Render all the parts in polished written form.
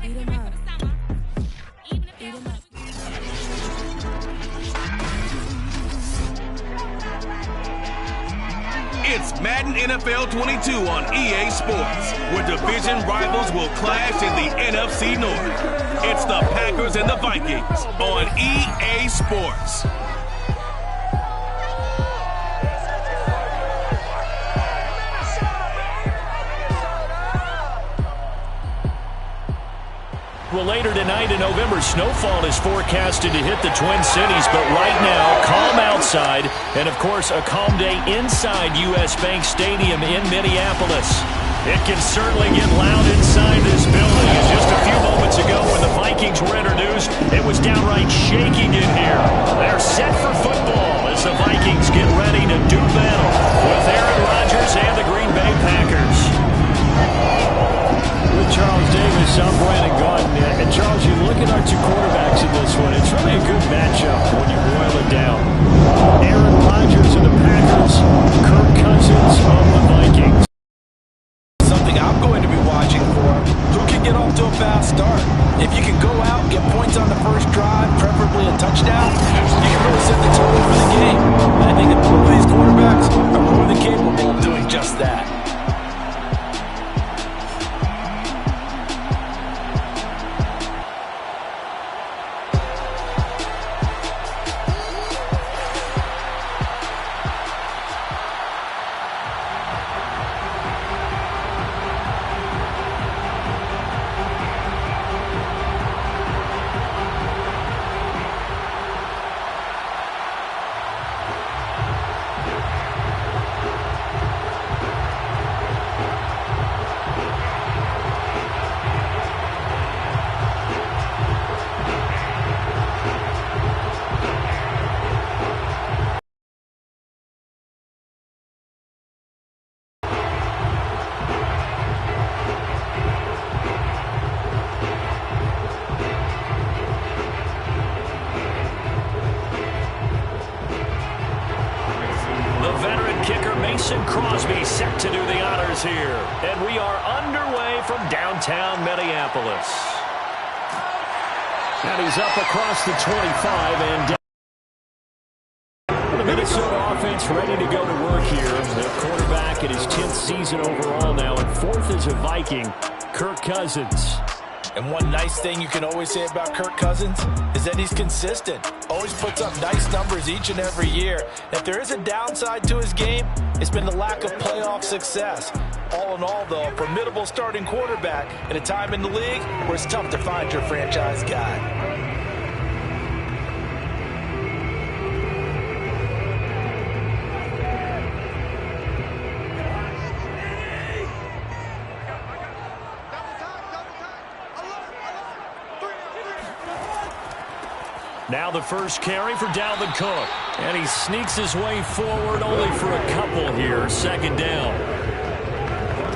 It's Madden NFL 22 on EA Sports, where division rivals will clash in the NFC North. It's the Packers and the Vikings on EA Sports. Well, later tonight in November, snowfall is forecasted to hit the Twin Cities, but right now, calm outside, and of course, a calm day inside U.S. Bank Stadium in Minneapolis. It can certainly get loud inside this building, and just a few moments ago when the Vikings were introduced, it was downright shaking in here. They're set for football as the Vikings get ready to do battle with Aaron Rodgers and the Green Bay Packers. With Charles Davis, I'm Brandon Gaudin. And Charles, you look at our two quarterbacks in this one, it's really a good matchup when you boil it down. Aaron Rodgers of the Packers, Kirk Cousins of the Vikings. Something I'm going to be watching for, who can get off to a fast start. If you can go out and get points on the first drive, preferably a touchdown, you can really set the tone for the game. And I think that both of these quarterbacks are more than capable of doing just that. Crosby set to do the honors here. And we are underway from downtown Minneapolis. And he's up across the 25 and down. The Minnesota offense ready to go to work here. The quarterback in his 10th season overall now, and fourth as a Viking, Kirk Cousins. And one nice thing you can always say about Kirk Cousins is that he's consistent. Always puts up nice numbers each and every year. If there is a downside to his game, it's been the lack of playoff success. All in all, though, a formidable starting quarterback at a time in the league where it's tough to find your franchise guy. Now the first carry for Dalvin Cook. And he sneaks his way forward only for a couple here. Second down.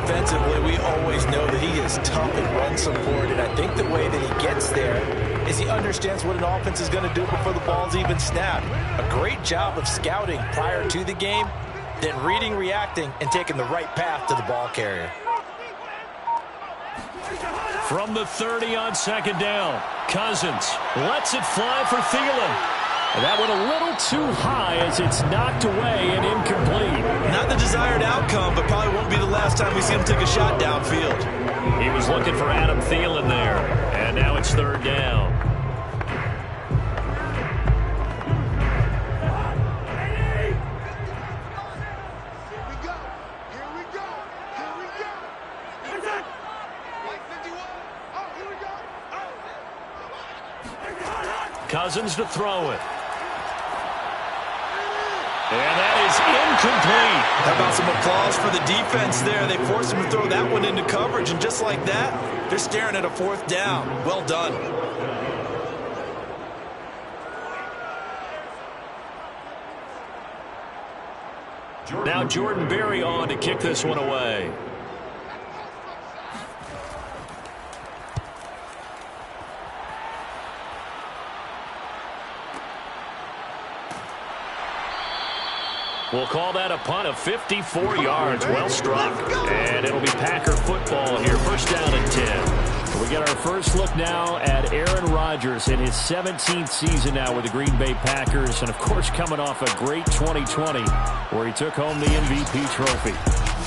Defensively, we always know that he is tough and run support. And I think the way that he gets there is he understands what an offense is going to do before the ball's even snapped. A great job of scouting prior to the game, then reading, reacting, and taking the right path to the ball carrier. From the 30 on second down, Cousins lets it fly for Thielen. And that went a little too high as it's knocked away and incomplete. Not the desired outcome, but probably won't be the last time we see him take a shot downfield. He was looking for Adam Thielen there, and now it's third down. Cousins to throw it. And that is incomplete. How about some applause for the defense there? They forced him to throw that one into coverage, and just like that, they're staring at a fourth down. Well done. Now Jordan Berry on to kick this one away. We'll call that a punt of 54 yards. Well struck. And it'll be Packer football here. First down and 10. We get our first look now at Aaron Rodgers in his 17th season now with the Green Bay Packers. And, of course, coming off a great 2020 where he took home the MVP trophy.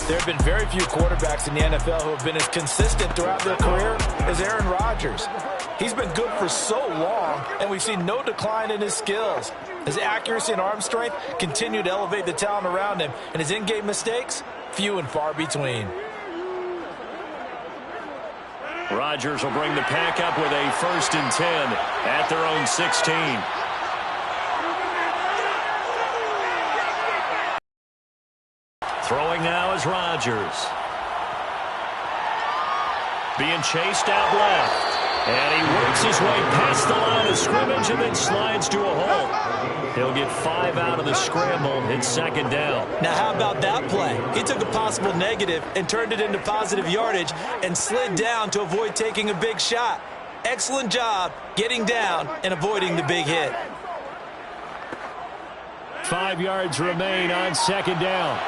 There have been very few quarterbacks in the NFL who have been as consistent throughout their career as Aaron Rodgers. He's been good for so long, and we've seen no decline in his skills. His accuracy and arm strength continue to elevate the talent around him, and his in-game mistakes, few and far between. Rodgers will bring the pack up with a 1st and 10 at their own 16. Throwing now is Rodgers. Being chased out left. And he works his way past the line of scrimmage and then slides to a hole. He'll get 5 out of the scramble. It's 2nd down. Now, how about that play? He took a possible negative and turned it into positive yardage and slid down to avoid taking a big shot. Excellent job getting down and avoiding the big hit. 5 yards remain on 2nd down.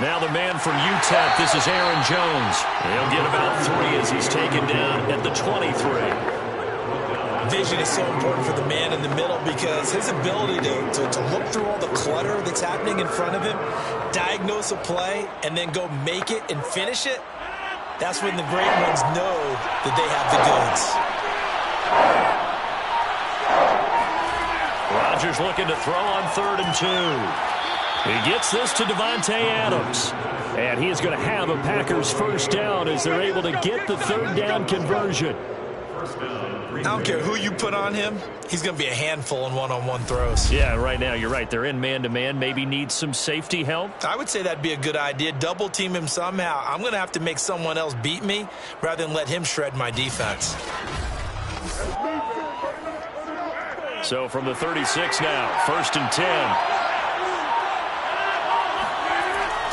Now the man from UTEP, this is Aaron Jones. He'll get about 3 as he's taken down at the 23. Vision is so important for the man in the middle because his ability to look through all the clutter that's happening in front of him, diagnose a play, and then go make it and finish it, that's when the great ones know that they have the goods. Rodgers looking to throw on 3rd and 2. He gets this to Davante Adams. And he is going to have a Packers 1st down as they're able to get the 3rd down conversion. I don't care who you put on him. He's going to be a handful in one-on-one throws. Yeah, right now you're right. They're in man-to-man. Maybe need some safety help. I would say that'd be a good idea. Double team him somehow. I'm going to have to make someone else beat me rather than let him shred my defense. So from the 36 now, 1st and 10.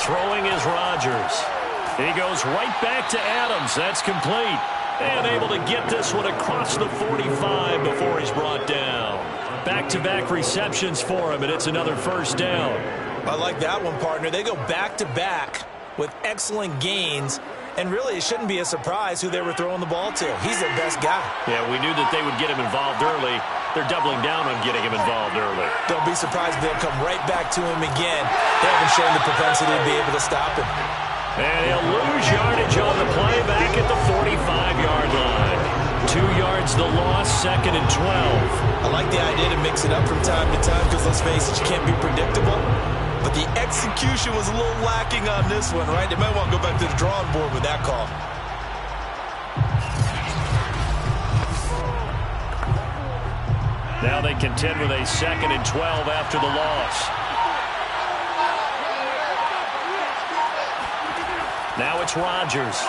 Throwing is Rodgers. He goes right back to Adams. That's complete. And able to get this one across the 45 before he's brought down. Back-to-back receptions for him, and it's another 1st down. I like that one, partner. They go back-to-back with excellent gains. And really, it shouldn't be a surprise who they were throwing the ball to. He's their best guy. Yeah, we knew that they would get him involved early. They're doubling down on getting him involved early. Don't be surprised if they'll come right back to him again. They haven't shown the propensity to be able to stop him. And he'll lose yardage on the play back at the 45-yard line. 2 yards the loss, 2nd and 12. I like the idea to mix it up from time to time because, let's face it, you can't be predictable. But the execution was a little lacking on this one, right? They might want to go back to the drawing board with that call. Now they contend with a 2nd and 12 after the loss. Now it's Rodgers.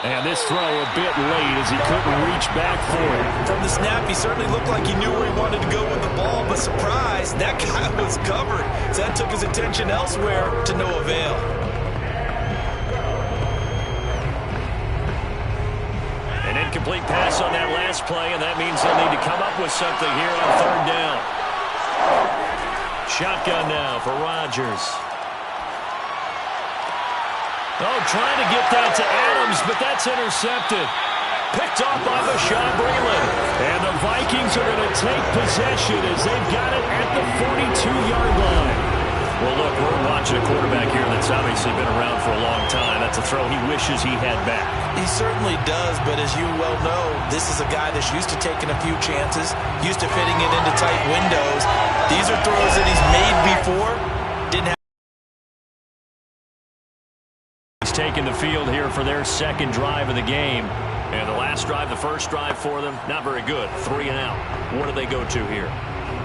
And this throw a bit late as he couldn't reach back for it. From the snap, he certainly looked like he knew where he wanted to go with the ball, but surprise, that guy was covered. So that took his attention elsewhere to no avail. An incomplete pass on that last play, and that means they'll need to come up with something here on 3rd down. Shotgun now for Rodgers. Oh, trying to get that to Adams, but that's intercepted. Picked off by Bashaud Breeland. And the Vikings are going to take possession as they've got it at the 42-yard line. Well, look, we're watching a quarterback here that's obviously been around for a long time. That's a throw he wishes he had back. He certainly does, but as you well know, this is a guy that's used to taking a few chances, used to fitting it into tight windows. These are throws that he's made before. Didn't have. He's taking the field here for their 2nd drive of the game. And the last drive, the first drive for them, not very good. 3 and out. What do they go to here?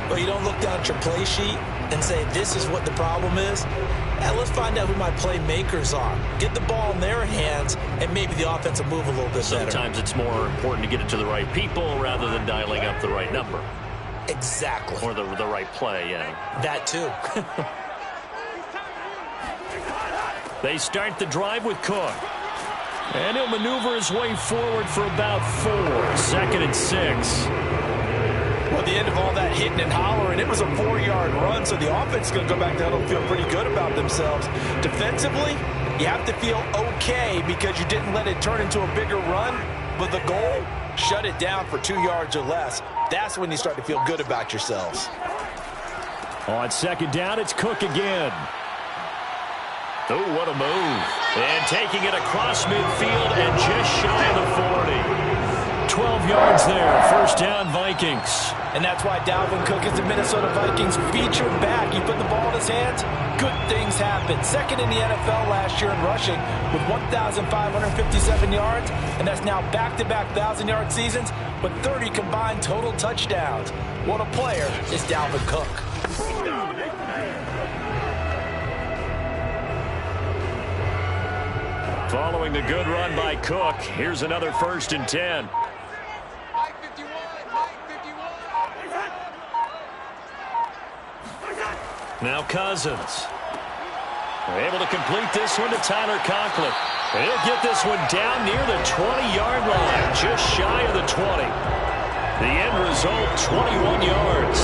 Well, you don't look down at your play sheet and say, this is what the problem is. Now, let's find out who my playmakers are. Get the ball in their hands, and maybe the offense will move a little bit better. Sometimes it's more important to get it to the right people rather than dialing up the right number. Exactly. Or the right play, yeah. That, too. They start the drive with Cook. And he'll maneuver his way forward for about 4. 2nd and 6. Well, the end of all that hitting and hollering, it was a 4-yard run, so the offense is going to go back down and feel pretty good about themselves. Defensively, you have to feel okay because you didn't let it turn into a bigger run, but the goal, shut it down for 2 yards or less. That's when you start to feel good about yourselves. On second down, it's Cook again. Oh, what a move. And taking it across midfield and just shy of the 40. 12 yards there, first down Vikings. And that's why Dalvin Cook is the Minnesota Vikings featured back. He put the ball in his hands, good things happen. Second in the NFL last year in rushing with 1,557 yards, and that's now back-to-back 1,000-yard seasons with 30 combined total touchdowns. What a player is Dalvin Cook. Following the good run by Cook, here's another 1st and 10. Now Cousins. Able to complete this one to Tyler Conklin. He'll get this one down near the 20-yard line, just shy of the 20. The end result, 21 yards.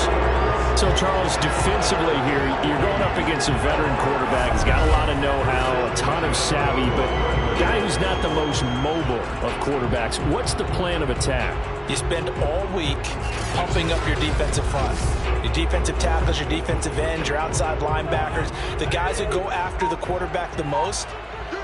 So, Charles, defensively here, you're going up against a veteran quarterback. He's got a lot of know-how, a ton of savvy, but a guy who's not the most mobile of quarterbacks. What's the plan of attack? You spend all week pumping up your defensive front. Your defensive tackles, your defensive ends, your outside linebackers, the guys that go after the quarterback the most,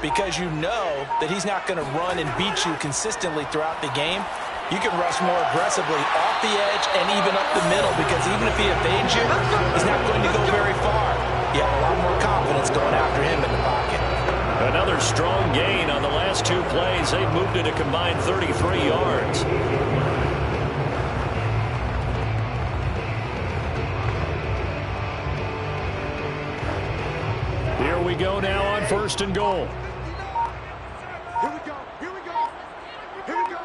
because you know that he's not going to run and beat you consistently throughout the game. You can rush more aggressively off the edge and even up the middle, because even if he evades you, he's not going to go very far. You have a lot more confidence going after him in the pocket. Another strong gain on the last 2 plays. They've moved it a combined 33 yards. Here we go now on 1st and goal. Here we go. Here we go. Here we go.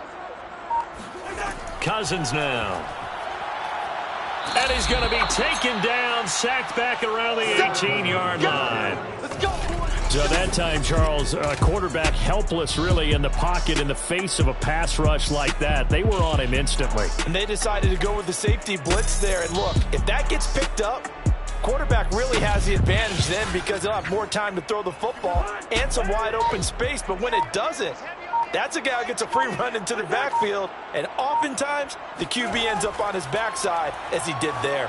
Cousins now. And he's going to be taken down, sacked back around the 18-yard line. Let's go. So that time, Charles, quarterback helpless really in the pocket in the face of a pass rush like that. They were on him instantly. And they decided to go with the safety blitz there. And look, if that gets picked up, quarterback really has the advantage then, because they'll have more time to throw the football and some wide open space. But when it doesn't, that's a guy who gets a free run into the backfield, and oftentimes the QB ends up on his backside, as he did there.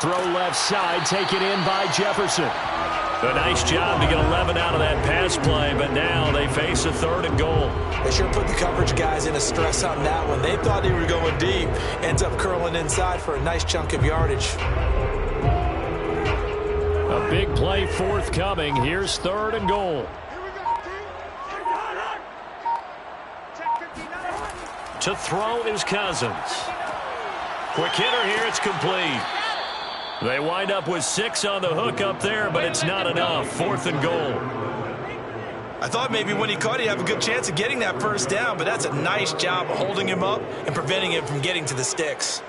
Throw left side, taken in by Jefferson. A nice job to get 11 out of that pass play, but now they face a 3rd and goal. They sure put the coverage guys in a stress on that one. They thought they were going deep. Ends up curling inside for a nice chunk of yardage. A big play forthcoming. Here's 3rd and goal. To throw is Cousins. Quick hitter here, it's complete. They wind up with 6 on the hook up there, but it's not enough. 4th and goal. I thought maybe when he caught, he'd have a good chance of getting that 1st down, but that's a nice job of holding him up and preventing him from getting to the sticks.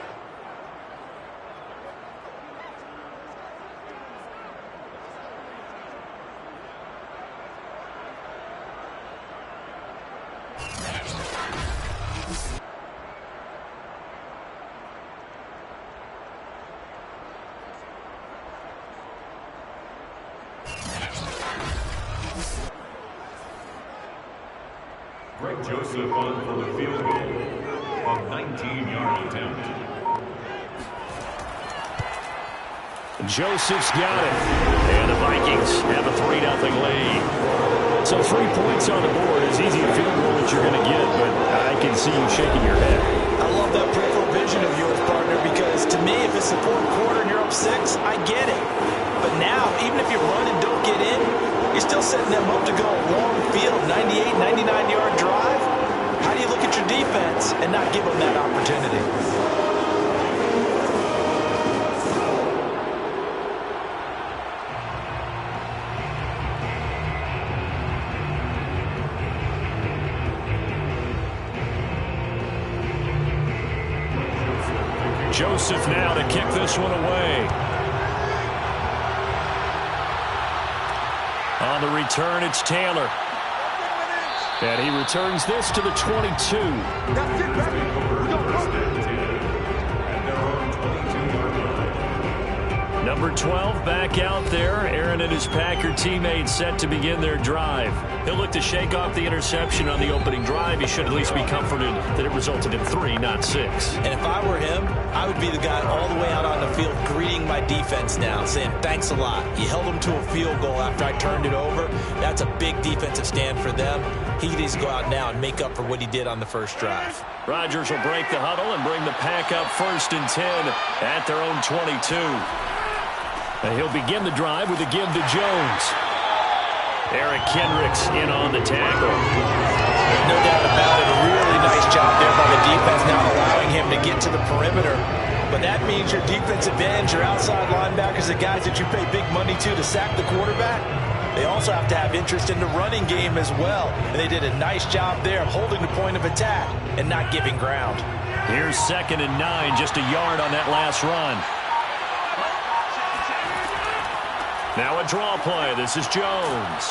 Joseph on for the field goal, a 19-yard attempt. Joseph's got it. And the Vikings have a 3-0 lead. So 3 points on the board is easy a field goal that you're going to get, but I can see you shaking your head. I love that peripheral vision of yours, partner, because to me, if it's the 4th quarter and you're up 6, I get it. But now, even if you run and don't get in, you're still setting them up to go a long field, 98, 99-yard drive. How do you look at your defense and not give them that opportunity? Joseph now to kick this one away. On the return, it's Taylor. And he returns this to the 22. That's it, baby. We go. Number 12 back out there. Aaron and his Packer teammates set to begin their drive. He'll look to shake off the interception on the opening drive. He should at least be comforted that it resulted in 3, not 6. And if I were him, I would be the guy all the way out on the field greeting my defense now, saying thanks a lot. You held them to a field goal after I turned it over. That's a big defensive stand for them. He needs to go out now and make up for what he did on the first drive. Rodgers will break the huddle and bring the Pack up 1st and 10 at their own 22. And he'll begin the drive with a give to Jones. Eric Kendricks in on the tackle. No doubt about it. A really nice job there by the defense, not allowing him to get to the perimeter. But that means your defensive ends, your outside linebackers, the guys that you pay big money to sack the quarterback, they also have to have interest in the running game as well. And they did a nice job there of holding the point of attack and not giving ground. Here's 2nd and 9, just a yard on that last run. Now a draw play. This is Jones.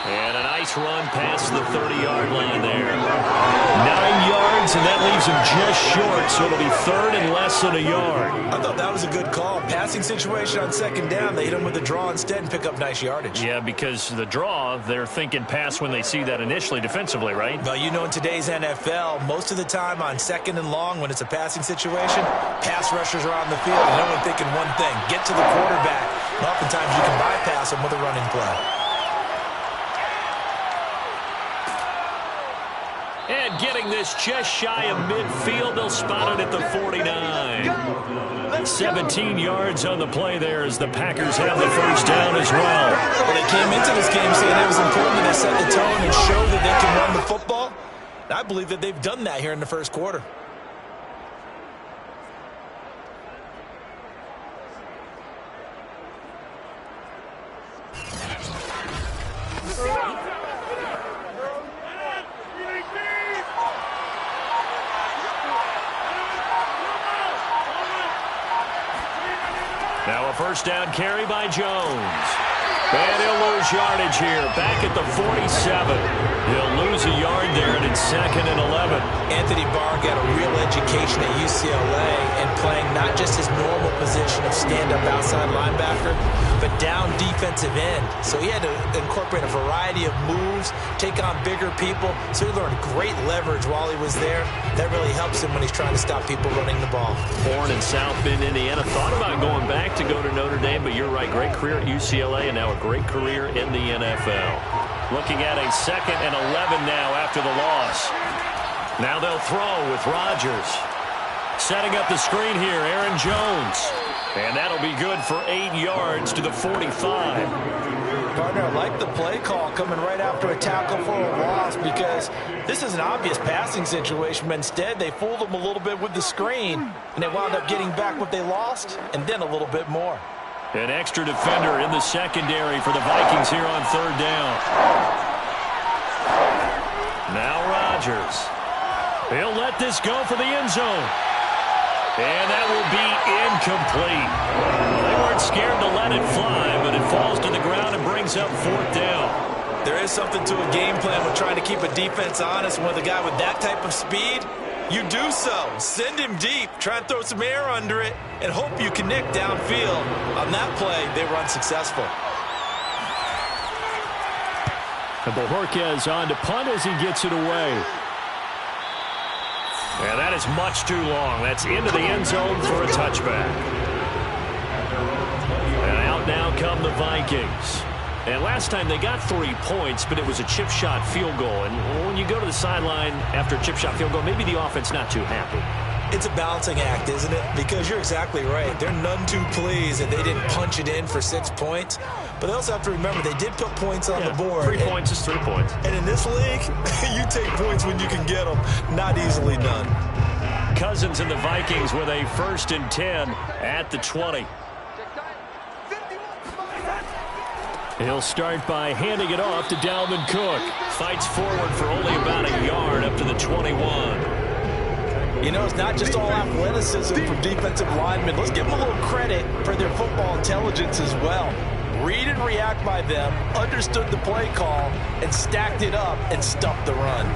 And a nice run past the 30-yard line there. 9 yards, and that leaves him just short, so it'll be 3rd and less than a yard. I thought that was a good call. Passing situation on 2nd down. They hit him with a draw instead and pick up nice yardage. Yeah, because the draw, they're thinking pass when they see that initially defensively, right? Well, you know, in today's NFL, most of the time on 2nd and long, when it's a passing situation, pass rushers are on the field, and they're only thinking one thing, get to the quarterback. And oftentimes you can bypass them with a running play. And getting this just shy of midfield, they'll spot it at the 49. 17 yards on the play there as the Packers have the first down as well. Well, they came into this game saying it was important that they set the tone and show that they can run the football. And I believe that they've done that here in the first quarter. Now a first down carry by Jones. And he'll lose yardage here. Back at the 47. He'll lose a yard there, and it's 2nd and 11. Anthony Barr got a real education at UCLA and playing not just his normal position of stand-up outside linebacker, but down defensive end. So he had to incorporate a variety of moves, take on bigger people. So he learned great leverage while he was there. That really helps him when he's trying to stop people running the ball. Born in South Bend, Indiana. Thought about going back to go to Notre Dame, but you're right. Great career at UCLA and now a great career in the NFL. Looking at a 2nd and 11 now after the loss. Now they'll throw with Rodgers. Setting up the screen here, Aaron Jones. And that'll be good for 8 yards to the 45. Partner, I like the play call coming right after a tackle for a loss because this is an obvious passing situation, but instead they fooled them a little bit with the screen, and they wound up getting back what they lost and then a little bit more. An extra defender in the secondary for the Vikings here on 3rd down. Now Rodgers. He'll let this go for the end zone. And that will be incomplete. They weren't scared to let it fly, but it falls to the ground and brings up 4th down. There is something to a game plan with trying to keep a defense honest. With a guy with that type of speed, you do so. Send him deep. Try and throw some air under it and hope you connect downfield. On that play, they were unsuccessful. And Bojorquez on to punt as he gets it away. And that is much too long. That's into the end zone for a touchback. And out now come the Vikings. And last time they got 3 points, but it was a chip shot field goal. And when you go to the sideline after a chip shot field goal, maybe the offense not too happy. It's a balancing act, isn't it? Because you're exactly right. They're none too pleased that they didn't punch it in for 6 points. But they also have to remember they did put points on the board. 3 points is 3 points. And in this league, you take points when you can get them. Not easily done. Cousins and the Vikings with a 1st and 10 at the 20. He'll start by handing it off to Dalvin Cook. Fights forward for only about a yard up to the 21. You know, it's not just all athleticism from defensive linemen. Let's give them a little credit for their football intelligence as well. Read and react by them, understood the play call, and stacked it up and stuffed the run.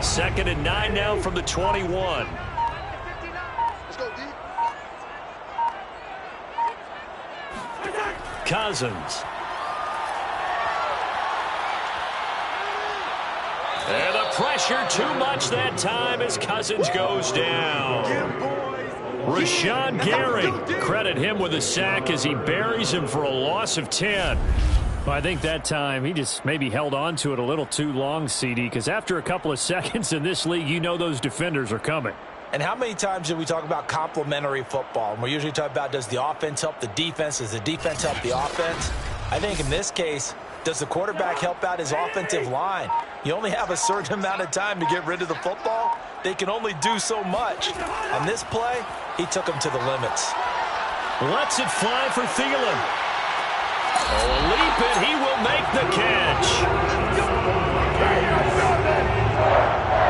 2nd and 9 now from the 21. Let's go, D. Cousins. And the pressure too much that time as Cousins goes down. Rashawn Gary, credit him with a sack as he buries him for a loss of 10. Well, I think that time he just maybe held on to it a little too long, CD, because after a couple of seconds in this league, you know those defenders are coming. And how many times did we talk about complementary football? And we're usually talking about, does the offense help the defense? Does the defense help the offense? I think in this case, does the quarterback help out his offensive line? You only have a certain amount of time to get rid of the football. They can only do so much. On this play, he took them to the limits. Lets it fly for Thielen. Oh, a leap, and he will make the catch.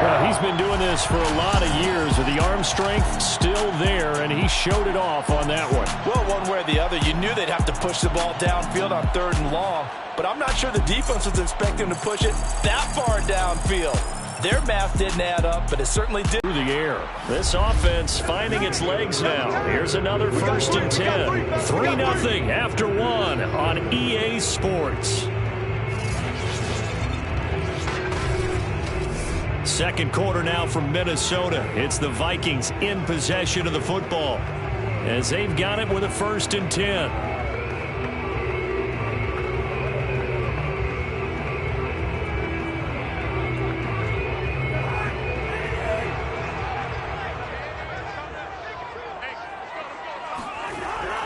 Well, he's been doing this for a lot of years with the arm strength still there, and he showed it off on that one. Well, one way or the other, you knew they'd have to push the ball downfield on 3rd and long, but I'm not sure the defense was expecting to push it that far downfield. Their math didn't add up, but it certainly did. Through the air. This offense finding its legs now. Here's another 1st and 10. 3-0 after 1 on EA Sports. Second quarter now from Minnesota. It's the Vikings in possession of the football as they've got it with a 1st and 10.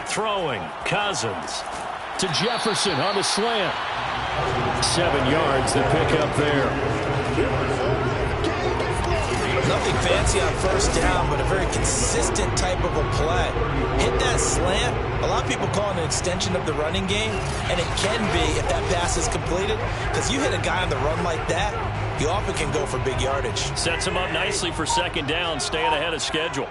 Throwing, Cousins to Jefferson on the slant. 7 yards the pick up there. Nothing fancy on 1st down, but a very consistent type of a play. Hit that slant. A lot of people call it an extension of the running game, and it can be if that pass is completed, because you hit a guy on the run like that, you often can go for big yardage. Sets him up nicely for 2nd down, staying ahead of schedule.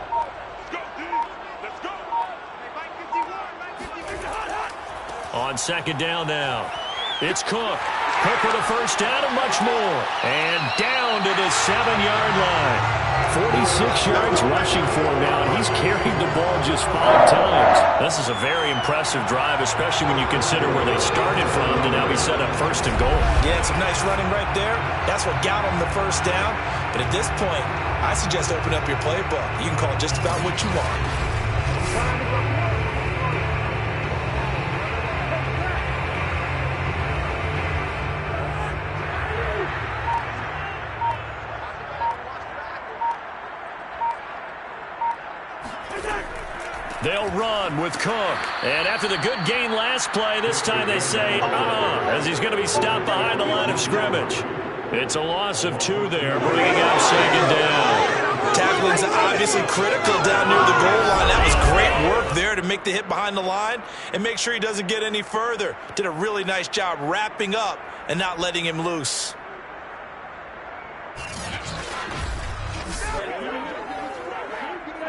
On 2nd down now, it's Cook. Cook with a 1st down and much more. And down to the 7-yard line. 46 yards rushing for him now, and he's carried the ball just 5 times. This is a very impressive drive, especially when you consider where they started from to now be set up 1st and goal. Yeah, some nice running right there. That's what got him the 1st down. But at this point, I suggest open up your playbook. You can call just about what you want. They'll run with Cook. And after the good gain last play, this time they say, as he's going to be stopped behind the line of scrimmage. It's a loss of 2 there, bringing up 2nd down. Tackling's obviously critical down near the goal line. That was great work there to make the hit behind the line and make sure he doesn't get any further. Did a really nice job wrapping up and not letting him loose.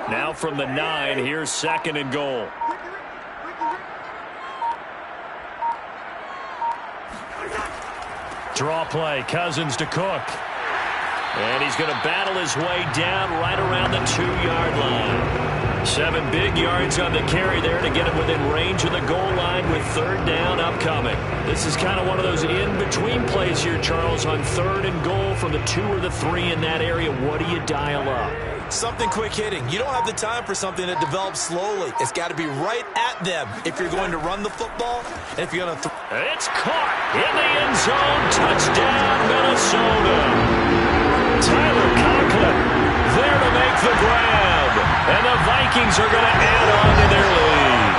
Now from the 9, here's 2nd and goal. Draw play, Cousins to Cook. And he's going to battle his way down right around the 2-yard line. 7 big yards on the carry there to get him within range of the goal line with 3rd down upcoming. This is kind of one of those in-between plays here, Charles, on 3rd and goal from the 2 or the 3 in that area. What do you dial up? Something quick hitting. You don't have the time for something that develops slowly. It's got to be right at them if you're going to run the football. And if you're going to it's caught in the end zone. Touchdown, Minnesota. Tyler Conklin there to make the grab. And the Vikings are going to add on to their lead.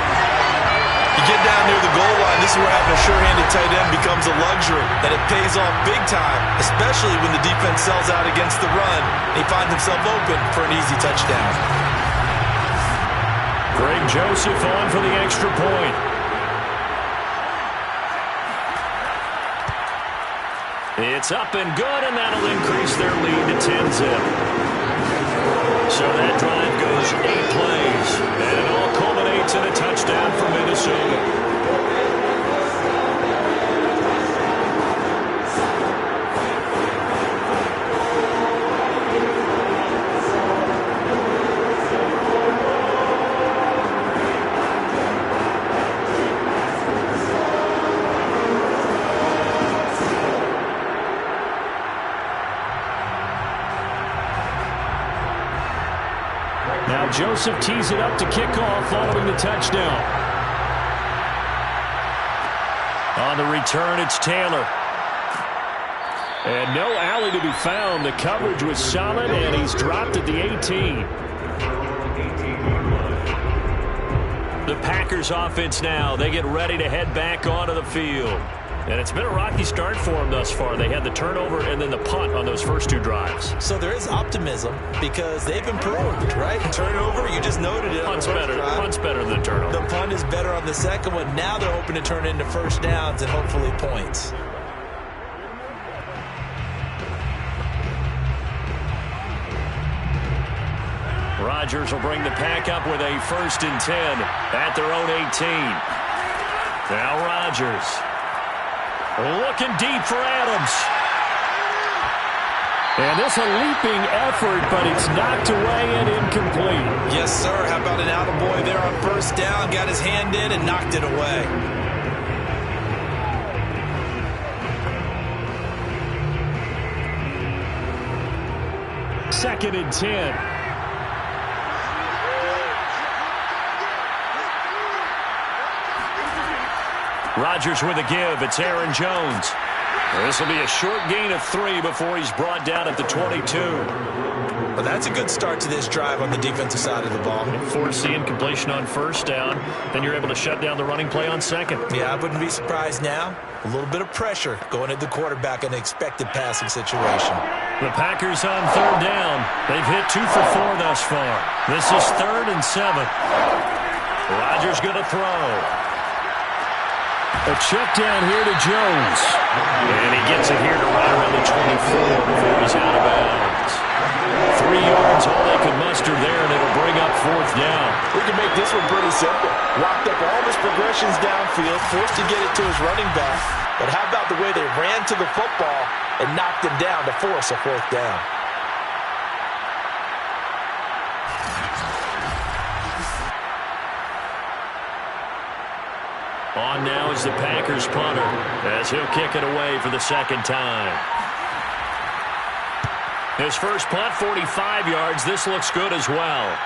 You get down near the goal line, this is where having a sure-handed tight end becomes a luxury, and it pays off big time, especially when the defense sells out against the run. He finds himself open for an easy touchdown. Greg Joseph on for the extra point. It's up and good, and that'll increase their lead to 10-zip. So that drive goes 8 plays, and it all culminates in a touchdown for Minnesota. Joseph tees it up to kick off following the touchdown. On the return, it's Taylor. And no alley to be found. The coverage was solid, and he's dropped at the 18. The Packers offense now. They get ready to head back onto the field. And it's been a rocky start for them thus far. They had the turnover and then the punt on those first two drives. So there is optimism because they've improved, right? Turnover, you just noted it. Punt's better than the turnover. The punt is better on the second one. Now they're hoping to turn it into first downs and hopefully points. Rodgers will bring the pack up with a 1st and 10 at their own 18. Now Rodgers. Looking deep for Adams. And this a leaping effort, but it's knocked away and incomplete. Yes, sir. How about an attaboy there on first down? Got his hand in and knocked it away. Second and 10. Rodgers with a give. It's Aaron Jones. This will be a short gain of 3 before he's brought down at the 22. Well, that's a good start to this drive on the defensive side of the ball. Force the incompletion on first down. Then you're able to shut down the running play on second. Yeah, I wouldn't be surprised now. A little bit of pressure going at the quarterback in an expected passing situation. The Packers on third down. They've hit 2 for 4 thus far. This is 3rd and 7. Rodgers going to throw. A check down here to Jones. And he gets it here to right around the 24 before he's out of bounds. 3 yards, all they could muster there, and it'll bring up 4th down. We can make this one pretty simple. Locked up all his progressions downfield, forced to get it to his running back. But how about the way they ran to the football and knocked him down to force a 4th down? On now is the Packers punter as he'll kick it away for the 2nd time. His first punt, 45 yards. This looks good as well.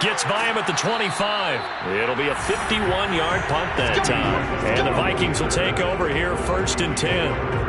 Gets by him at the 25. It'll be a 51-yard punt that time. And the Vikings will take over here 1st and 10.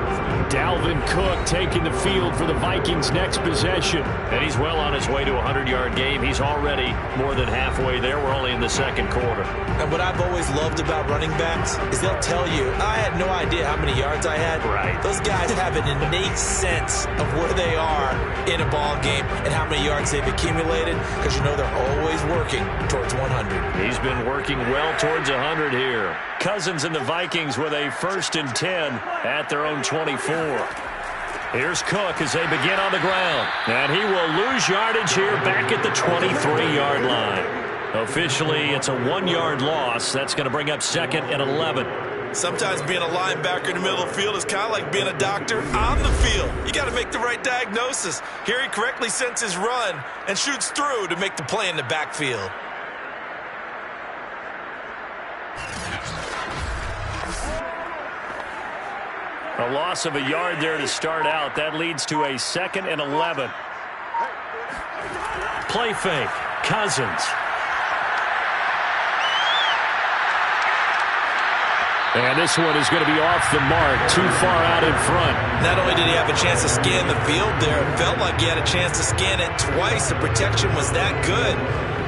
Dalvin Cook taking the field for the Vikings' next possession. And he's well on his way to a 100-yard game. He's already more than halfway there. We're only in the 2nd quarter. And what I've always loved about running backs is they'll tell you, I had no idea how many yards I had. Right. Those guys have an innate sense of where they are in a ball game and how many yards they've accumulated because you know they're always working towards 100. He's been working well towards 100 here. Cousins and the Vikings with a 1st and 10 at their own 24. Here's Cook as they begin on the ground. And he will lose yardage here back at the 23-yard line. Officially, it's a 1-yard loss. That's going to bring up 2nd and 11. Sometimes being a linebacker in the middle of the field is kind of like being a doctor on the field. You got to make the right diagnosis. Here he correctly senses run and shoots through to make the play in the backfield. A loss of a yard there to start out. That leads to a 2nd and 11. Play fake. Cousins. And this one is going to be off the mark, too far out in front. Not only did he have a chance to scan the field there, it felt like he had a chance to scan it twice. The protection was that good.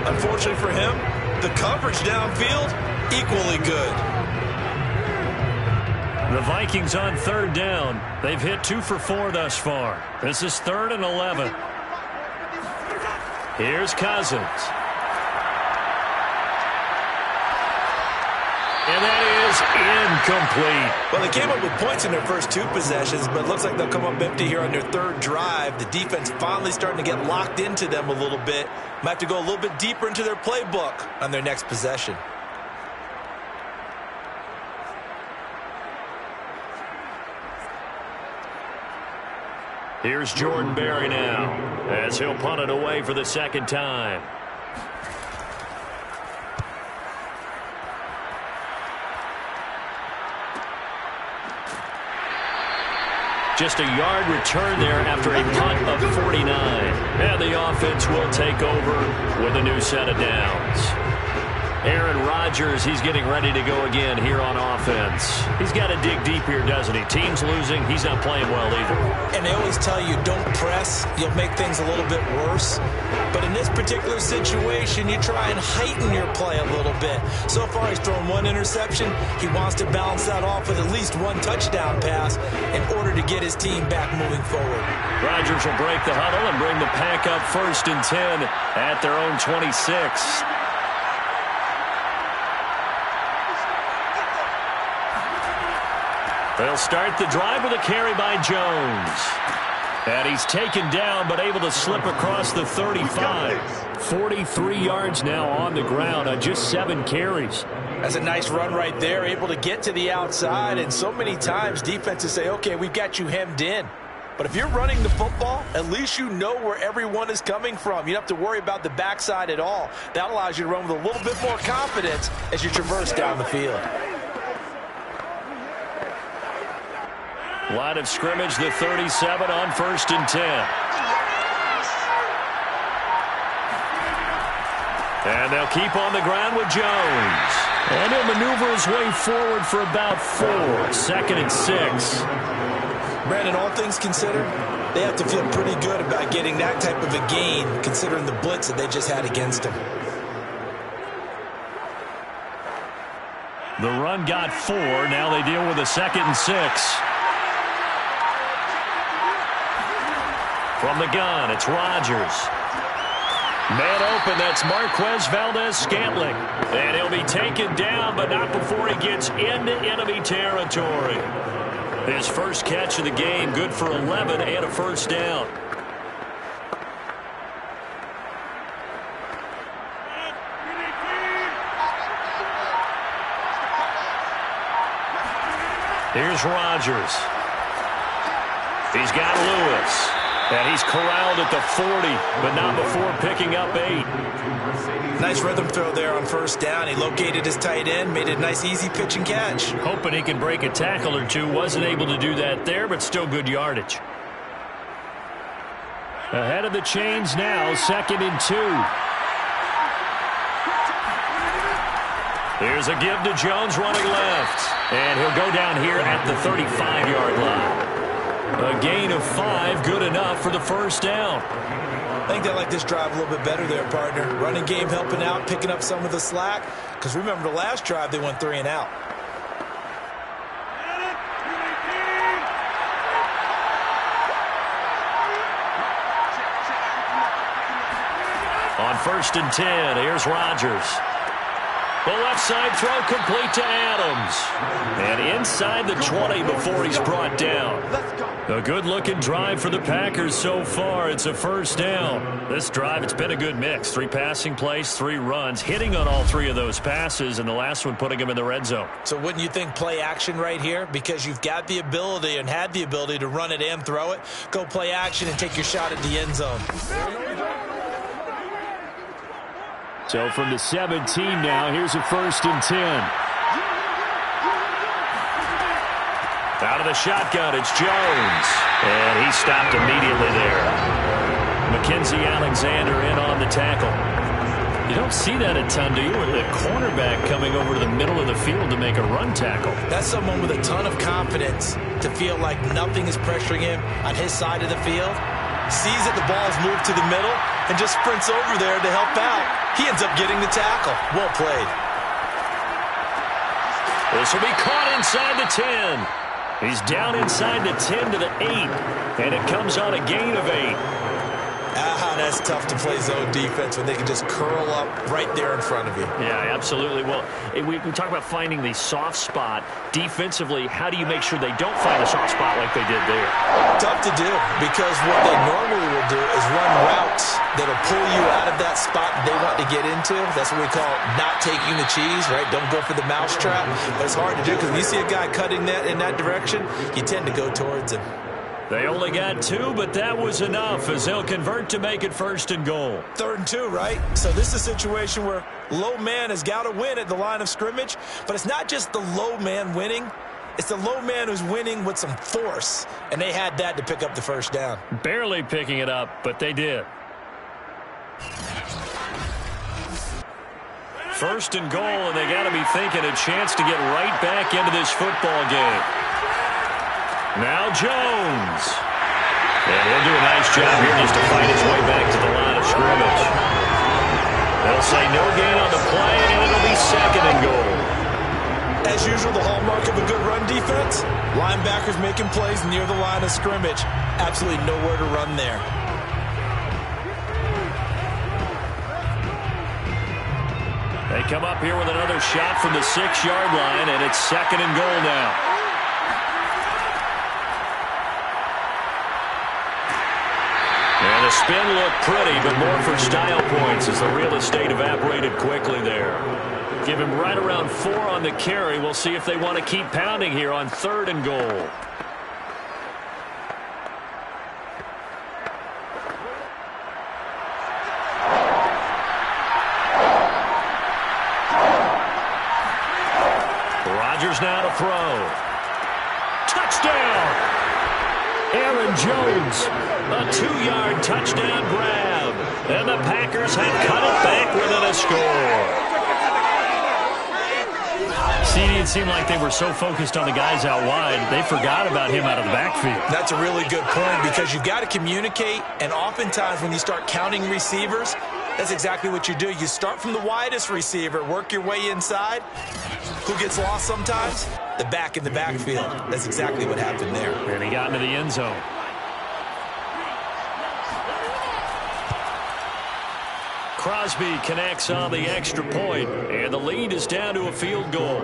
Unfortunately for him, the coverage downfield, equally good. The Vikings on 3rd down. They've hit 2 for 4 thus far. This is 3rd and 11. Here's Cousins. And that is incomplete. Well, they came up with points in their first 2 possessions, but it looks like they'll come up empty here on their 3rd drive. The defense finally starting to get locked into them a little bit. Might have to go a little bit deeper into their playbook on their next possession. Here's Jordan Berry now as he'll punt it away for the 2nd time. Just a yard return there after a punt of 49. And the offense will take over with a new set of downs. Aaron Rodgers, he's getting ready to go again here on offense. He's got to dig deep here, doesn't he? Team's losing. He's not playing well either. And they always tell you, don't press. You'll make things a little bit worse. But in this particular situation, you try and heighten your play a little bit. So far, he's thrown one interception. He wants to balance that off with at least one touchdown pass in order to get his team back moving forward. Rodgers will break the huddle and bring the pack up 1st and 10 at their own 26. They'll start the drive with a carry by Jones. And he's taken down but able to slip across the 35. 43 yards now on the ground on just 7 carries. That's a nice run right there, able to get to the outside. And so many times defenses say, okay, we've got you hemmed in. But if you're running the football, at least you know where everyone is coming from. You don't have to worry about the backside at all. That allows you to run with a little bit more confidence as you traverse down the field. Line of scrimmage, the 37 on 1st and 10. And they'll keep on the ground with Jones. And he'll maneuver his way forward for about 4. 2nd and 6. Brandon, all things considered, they have to feel pretty good about getting that type of a gain considering the blitz that they just had against them. The run got 4. Now they deal with a 2nd and 6. From the gun, it's Rodgers. Man open, that's Marquez Valdez-Scantling. And he'll be taken down, but not before he gets into enemy territory. His first catch of the game, good for 11 and a 1st down. Here's Rodgers. He's got Lewis. And he's corralled at the 40, but not before picking up 8. Nice rhythm throw there on 1st down. He located his tight end, made it a nice easy pitch and catch. Hoping he can break a tackle or two. Wasn't able to do that there, but still good yardage. Ahead of the chains now, 2nd and 2. Here's a give to Jones running left. And he'll go down here at the 35-yard line. A gain of 5, good enough for the 1st down. I think they like this drive a little bit better there, partner. Running game helping out, picking up some of the slack. Because remember the last drive, they went 3 and out. On 1st and 10, here's Rodgers. The left side throw complete to Adams. And inside the 20 before he's brought down. A good-looking drive for the Packers so far. It's a 1st down. This drive, it's been a good mix. 3 passing plays, 3 runs, hitting on all 3 of those passes, and the last one putting him in the red zone. So wouldn't you think play action right here? Because you've got the ability and had the ability to run it and throw it. Go play action and take your shot at the end zone. So from the 17 now, here's a 1st and 10. Out of the shotgun, it's Jones. And he stopped immediately there. Mackenzie Alexander in on the tackle. You don't see that a ton, do you? With the cornerback coming over to the middle of the field to make a run tackle. That's someone with a ton of confidence to feel like nothing is pressuring him on his side of the field. Sees that the ball's moved to the middle and just sprints over there to help out. He ends up getting the tackle. Well played. This will be caught inside the 10. He's down inside the 10 to the 8. And it comes on a gain of 8. That's tough to play zone defense when they can just curl up right there in front of you. Yeah, absolutely. Well, we talk about finding the soft spot. Defensively, how do you make sure they don't find a soft spot like they did there? Tough to do, because what they normally will do is run routes that'll pull you out of that spot they want to get into. That's what we call not taking the cheese, right? Don't go for the mousetrap. But it's hard to do because when you see a guy cutting that in that direction, you tend to go towards him. They only got 2, but that was enough as they'll convert to make it 1st and goal. 3rd and 2, right? So this is a situation where low man has got to win at the line of scrimmage, but it's not just the low man winning. It's the low man who's winning with some force, and they had that to pick up the first down. Barely picking it up, but they did. First and goal, and they got to be thinking a chance to get right back into this football game. Now Jones. And he'll do a nice job here just to fight his way back to the line of scrimmage. They'll say no gain on the play, and it'll be second and goal. As usual, the hallmark of a good run defense, linebackers making plays near the line of scrimmage. Absolutely nowhere to run there. They come up here with another shot from the 6-yard line, and it's second and goal now. And the spin looked pretty, but more for style points as the real estate evaporated quickly there. Give him right around 4 on the carry. We'll see if they want to keep pounding here on third and goal. Rodgers now to throw. Touchdown! Aaron Jones, a 2-yard touchdown grab. And the Packers have cut it back within a score. It seemed like they were so focused on the guys out wide, they forgot about him out of the backfield. That's a really good point because you've got to communicate, and oftentimes when you start counting receivers, that's exactly what you do. You start from the widest receiver, work your way inside. Who gets lost sometimes? The back in the backfield. That's exactly what happened there. And he got into the end zone. Crosby connects on the extra point, and the lead is down to a field goal.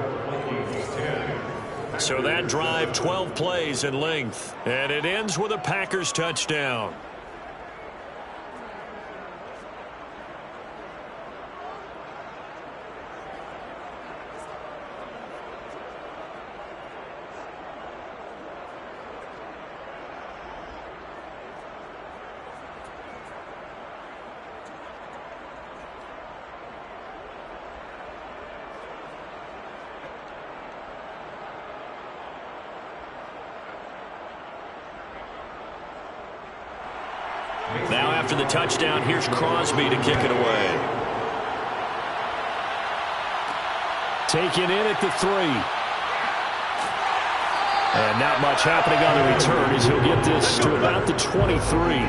So that drive, 12 plays in length, and it ends with a Packers touchdown. Now after the touchdown, here's Crosby to kick it away. Taken in at the 3. And not much happening on the return as he'll get this to about the 23.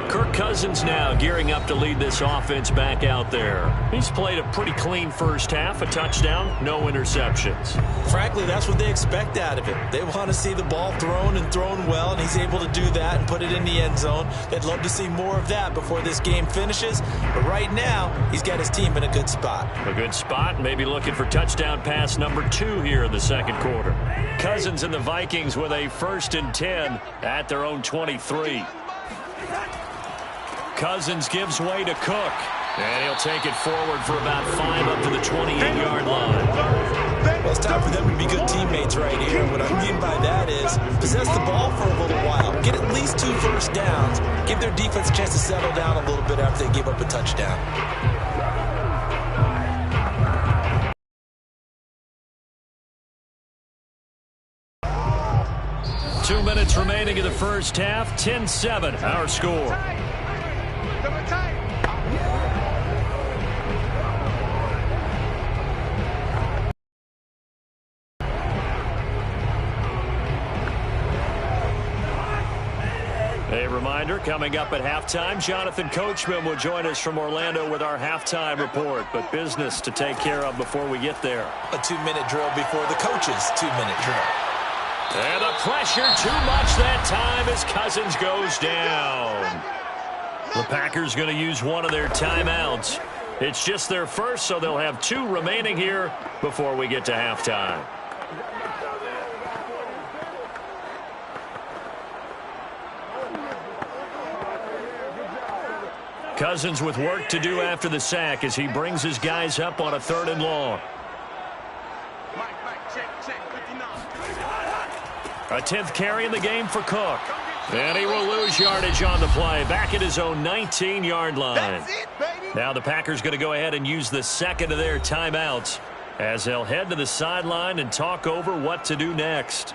Kirk Cousins now gearing up to lead this offense back out there. He's played a pretty clean first half, a touchdown, no interceptions. Frankly, that's what they expect out of him. They want to see the ball thrown and thrown well, and he's able to do that and put it in the end zone. They'd love to see more of that before this game finishes, but right now, he's got his team in a good spot. A good spot, maybe looking for touchdown pass number 2 here in the second quarter. Cousins and the Vikings with a 1st and 10 at their own 23. Cousins gives way to Cook, and he'll take it forward for about 5 up to the 28-yard line. Well, it's time for them to be good teammates right here. What I mean by that is possess the ball for a little while. Get at least 2 first downs. Give their defense a chance to settle down a little bit after they give up a touchdown. Two minutes remaining in the first half. 10-7, our score. A reminder, coming up at halftime, Jonathan Coachman will join us from Orlando with our halftime report, but business to take care of before we get there. A 2-minute drill before the coach's 2-minute drill. And the pressure too much that time as Cousins goes down. The Packers going to use one of their timeouts. It's just their first, so they'll have 2 remaining here before we get to halftime. Cousins with work to do after the sack as he brings his guys up on a 3rd and long. A 10th carry in the game for Cook. And he will lose yardage on the play. Back at his own 19-yard line. Now the Packers going to go ahead and use the second of their timeouts as they'll head to the sideline and talk over what to do next.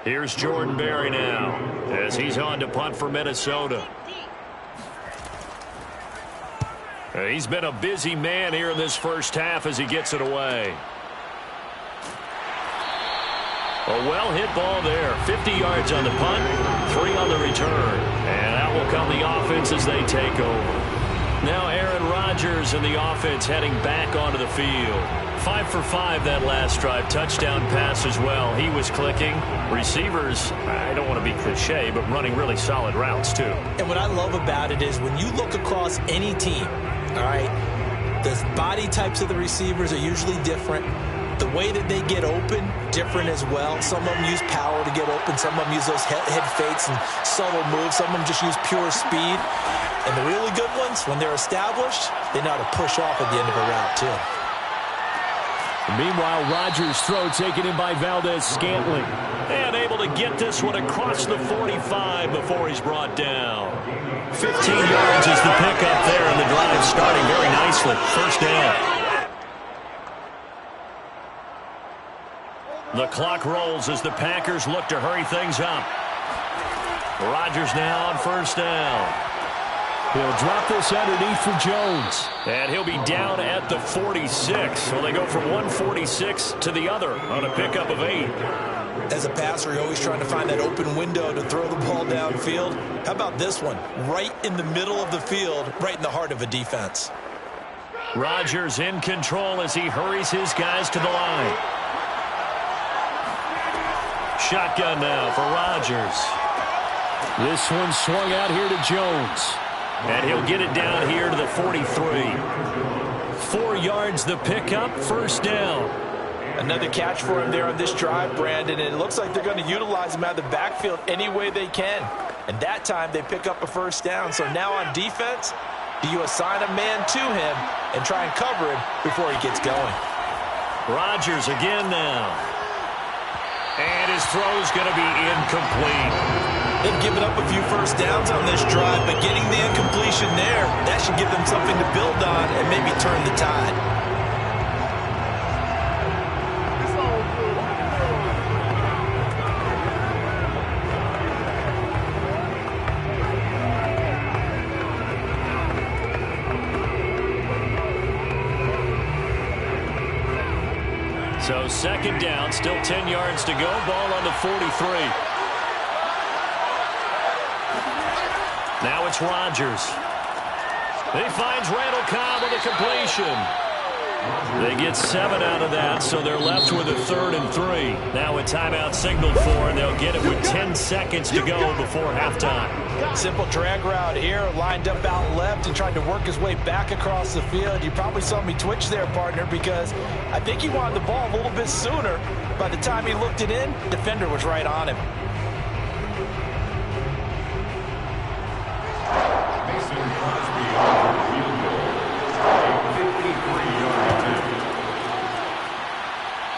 Here's Jordan Berry now as he's on to punt for Minnesota. He's been a busy man here in this first half as he gets it away. A well-hit ball there. 50 yards on the punt, 3 on the return. And out will come the offense as they take over. Now Aaron Rodgers and the offense heading back onto the field. 5 for 5 that last drive. Touchdown pass as well. He was clicking. Receivers, I don't want to be cliche, but running really solid routes too. And what I love about it is when you look across any team, all right, the body types of the receivers are usually different. The way that they get open, different as well. Some of them use power to get open. Some of them use those head fakes and subtle moves. Some of them just use pure speed. And the really good ones, when they're established, they know how to push off at the end of a route, too. Meanwhile, Rodgers' throw taken in by Valdez-Scantling. And able to get this one across the 45 before he's brought down. 15 yards is the pickup there, and the drive starting very nicely. First down. The clock rolls as the Packers look to hurry things up. Rodgers now on first down. He'll drop this underneath for Jones. And he'll be down at the 46. So they go from 146 to the other on a pickup of 8. As a passer, you're always trying to find that open window to throw the ball downfield. How about this one? Right in the middle of the field, right in the heart of a defense. Rodgers in control as he hurries his guys to the line. Shotgun now for Rodgers. This one swung out here to Jones. And he'll get it down here to the 43. 4 yards the pickup, first down. Another catch for him there on this drive, Brandon. And it looks like they're going to utilize him out of the backfield any way they can. And that time they pick up a first down. So now on defense, do you assign a man to him and try and cover him before he gets going? Rodgers again now. And his throw's going to be incomplete. They've given up a few first downs on this drive, but getting the incompletion there, that should give them something to build on and maybe turn the tide. So second down, still 10 yards to go. Ball on the 43. Now it's Rodgers. He finds Randall Cobb with a completion. They get 7 out of that, so they're left with a 3rd and 3. Now a timeout signaled for, and they'll get it with 10 seconds to go before halftime. Simple drag route here, lined up out left and tried to work his way back across the field. You probably saw me twitch there, partner, because I think he wanted the ball a little bit sooner. By the time he looked it in, defender was right on him.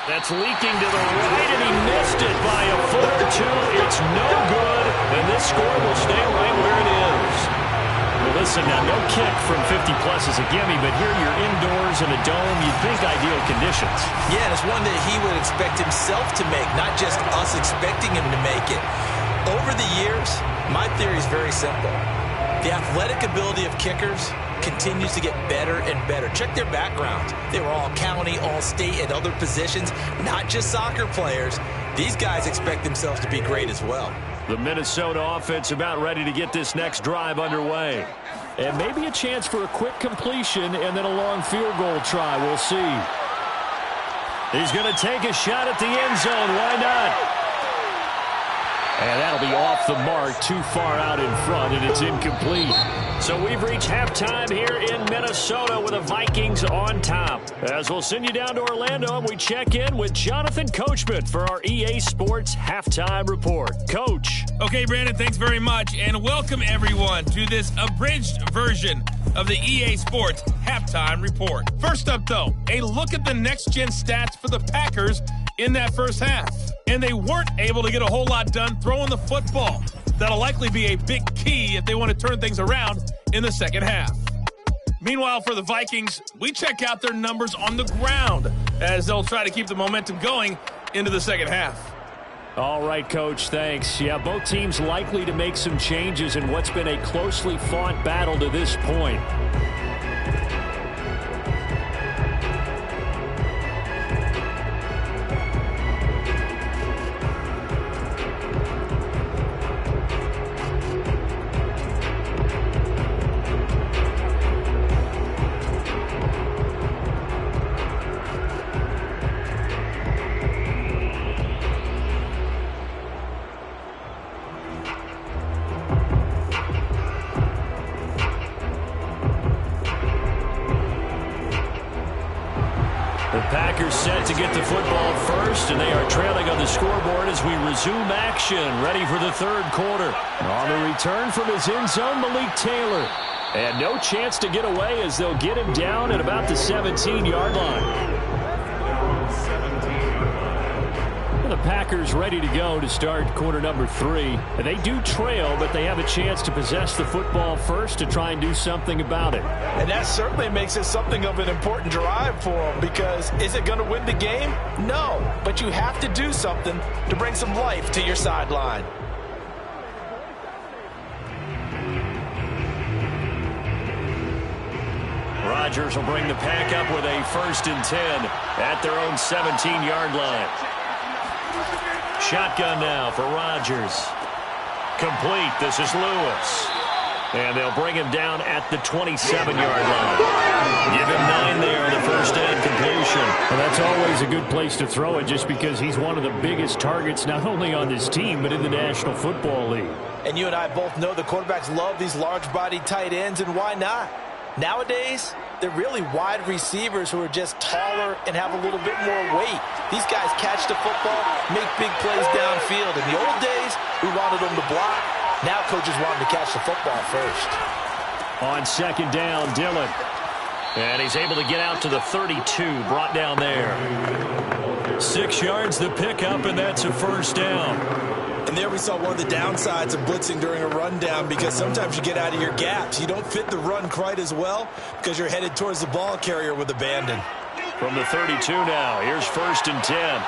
That's leaking to the right, and he missed it by a foot or 2. It's no good, and this score will stay right where it is. Well, listen, now, no kick from 50-plus is a gimme, but here you're indoors in a dome. You'd think ideal conditions. Yeah, and it's one that he would expect himself to make, not just us expecting him to make it. Over the years, my theory is very simple. The athletic ability of kickers continues to get better and better. Check their backgrounds. They were all county, all state, at other positions, not just soccer players. These guys expect themselves to be great as well. The Minnesota offense about ready to get this next drive underway. And maybe a chance for a quick completion and then a long field goal try. We'll see. He's going to take a shot at the end zone. Why not? And that'll be off the mark, too far out in front, and it's incomplete. So we've reached halftime here in Minnesota with the Vikings on top. As we'll send you down to Orlando, and we check in with Jonathan Coachman for our EA Sports Halftime Report. Coach. Okay, Brandon, thanks very much, and welcome everyone to this abridged version of the EA Sports Halftime Report. First up, though, a look at the next-gen stats for the Packers in that first half. And they weren't able to get a whole lot done throwing the football. That'll likely be a big key if they want to turn things around in the second half. Meanwhile, for the Vikings, we check out their numbers on the ground as they'll try to keep the momentum going into the second half. All right, Coach, thanks. Yeah, both teams likely to make some changes in what's been a closely fought battle to this point. Packers set to get the football first, and they are trailing on the scoreboard as we resume action, ready for the third quarter. On the return from his end zone, Malik Taylor. And no chance to get away as they'll get him down at about the 17-yard line. The Packers ready to go to start quarter number 3. And they do trail, but they have a chance to possess the football first to try and do something about it. And that certainly makes it something of an important drive for them, because is it going to win the game? No, but you have to do something to bring some life to your sideline. Rodgers will bring the pack up with a 1st and 10 at their own 17-yard line. Shotgun now for Rodgers. Complete. This is Lewis. And they'll bring him down at the 27-yard line. Give him 9 there on the first down completion. Well, that's always a good place to throw it, just because he's one of the biggest targets not only on this team but in the National Football League. And you and I both know the quarterbacks love these large-bodied tight ends, and why not? Nowadays, they're really wide receivers who are just taller and have a little bit more weight. These guys catch the football, make big plays downfield. In the old days, we wanted them to block. Now coaches want them to catch the football first. On second down, Dillon. And he's able to get out to the 32, brought down there. 6 yards the pickup, and that's a first down. And there we saw one of the downsides of blitzing during a rundown, because sometimes you get out of your gaps. You don't fit the run quite as well because you're headed towards the ball carrier with abandon. From the 32 now, here's 1st and 10.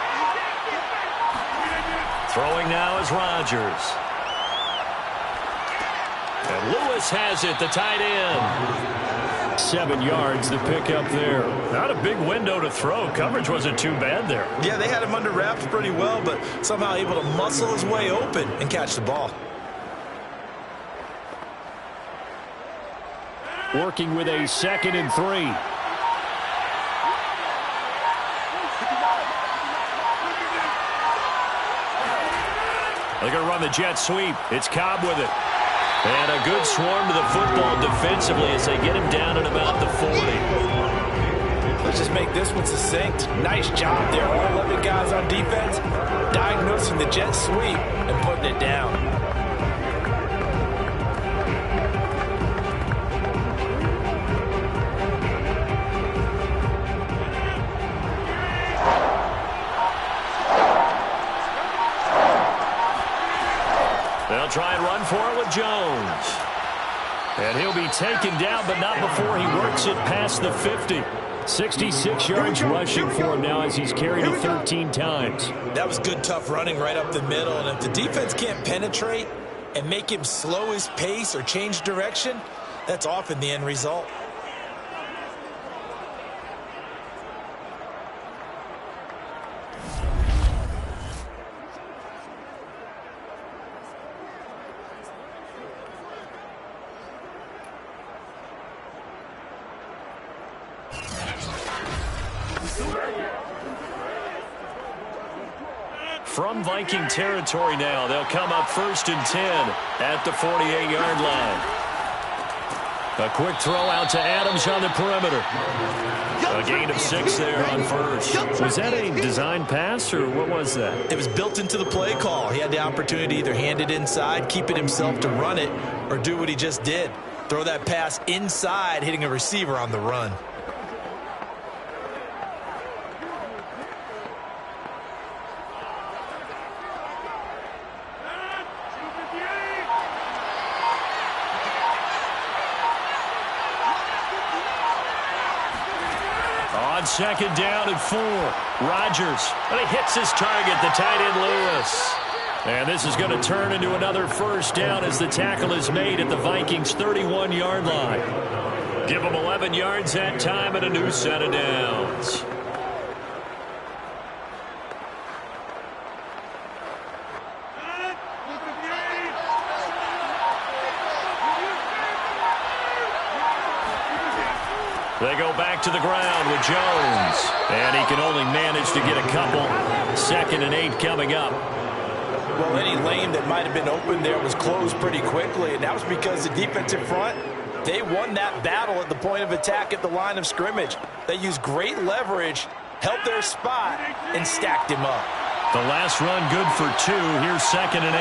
Throwing now is Rodgers. And Lewis has it, the tight end. 7 yards, the pickup there. Not a big window to throw. Coverage wasn't too bad there. Yeah, they had him under wraps pretty well, but somehow able to muscle his way open and catch the ball. Working with a 2nd and 3. They're going to run the jet sweep. It's Cobb with it. And a good swarm to the football defensively as they get him down at about the 40. Let's just make this one succinct. Nice job there. All 11 guys on defense diagnosing the jet sweep and putting it down. They'll try and run for it with Jones. And he'll be taken down, but not before he works it past the 50. 66 yards rushing for him now as he's carried it 13 times. That was good, tough running right up the middle. And if the defense can't penetrate and make him slow his pace or change direction, that's often the end result. From Viking territory now, they'll come up 1st and 10 at the 48-yard line. A quick throw out to Adams on the perimeter. A gain of 6 there on first. Was that a design pass, or what was that? It was built into the play call. He had the opportunity to either hand it inside, keep it himself to run it, or do what he just did. Throw that pass inside, hitting a receiver on the run. second down and 4. Rodgers, but he hits his target, the tight end Lewis. And this is going to turn into another first down as the tackle is made at the Vikings' 31-yard line. Give them 11 yards that time and a new set of downs. They go back to the ground with Jones. And he can only manage to get a couple. 2nd and 8 coming up. Well, any lane that might have been open there was closed pretty quickly, and that was because the defensive front, they won that battle at the point of attack at the line of scrimmage. They used great leverage, held their spot, and stacked him up. The last run good for 2. Here's 2nd and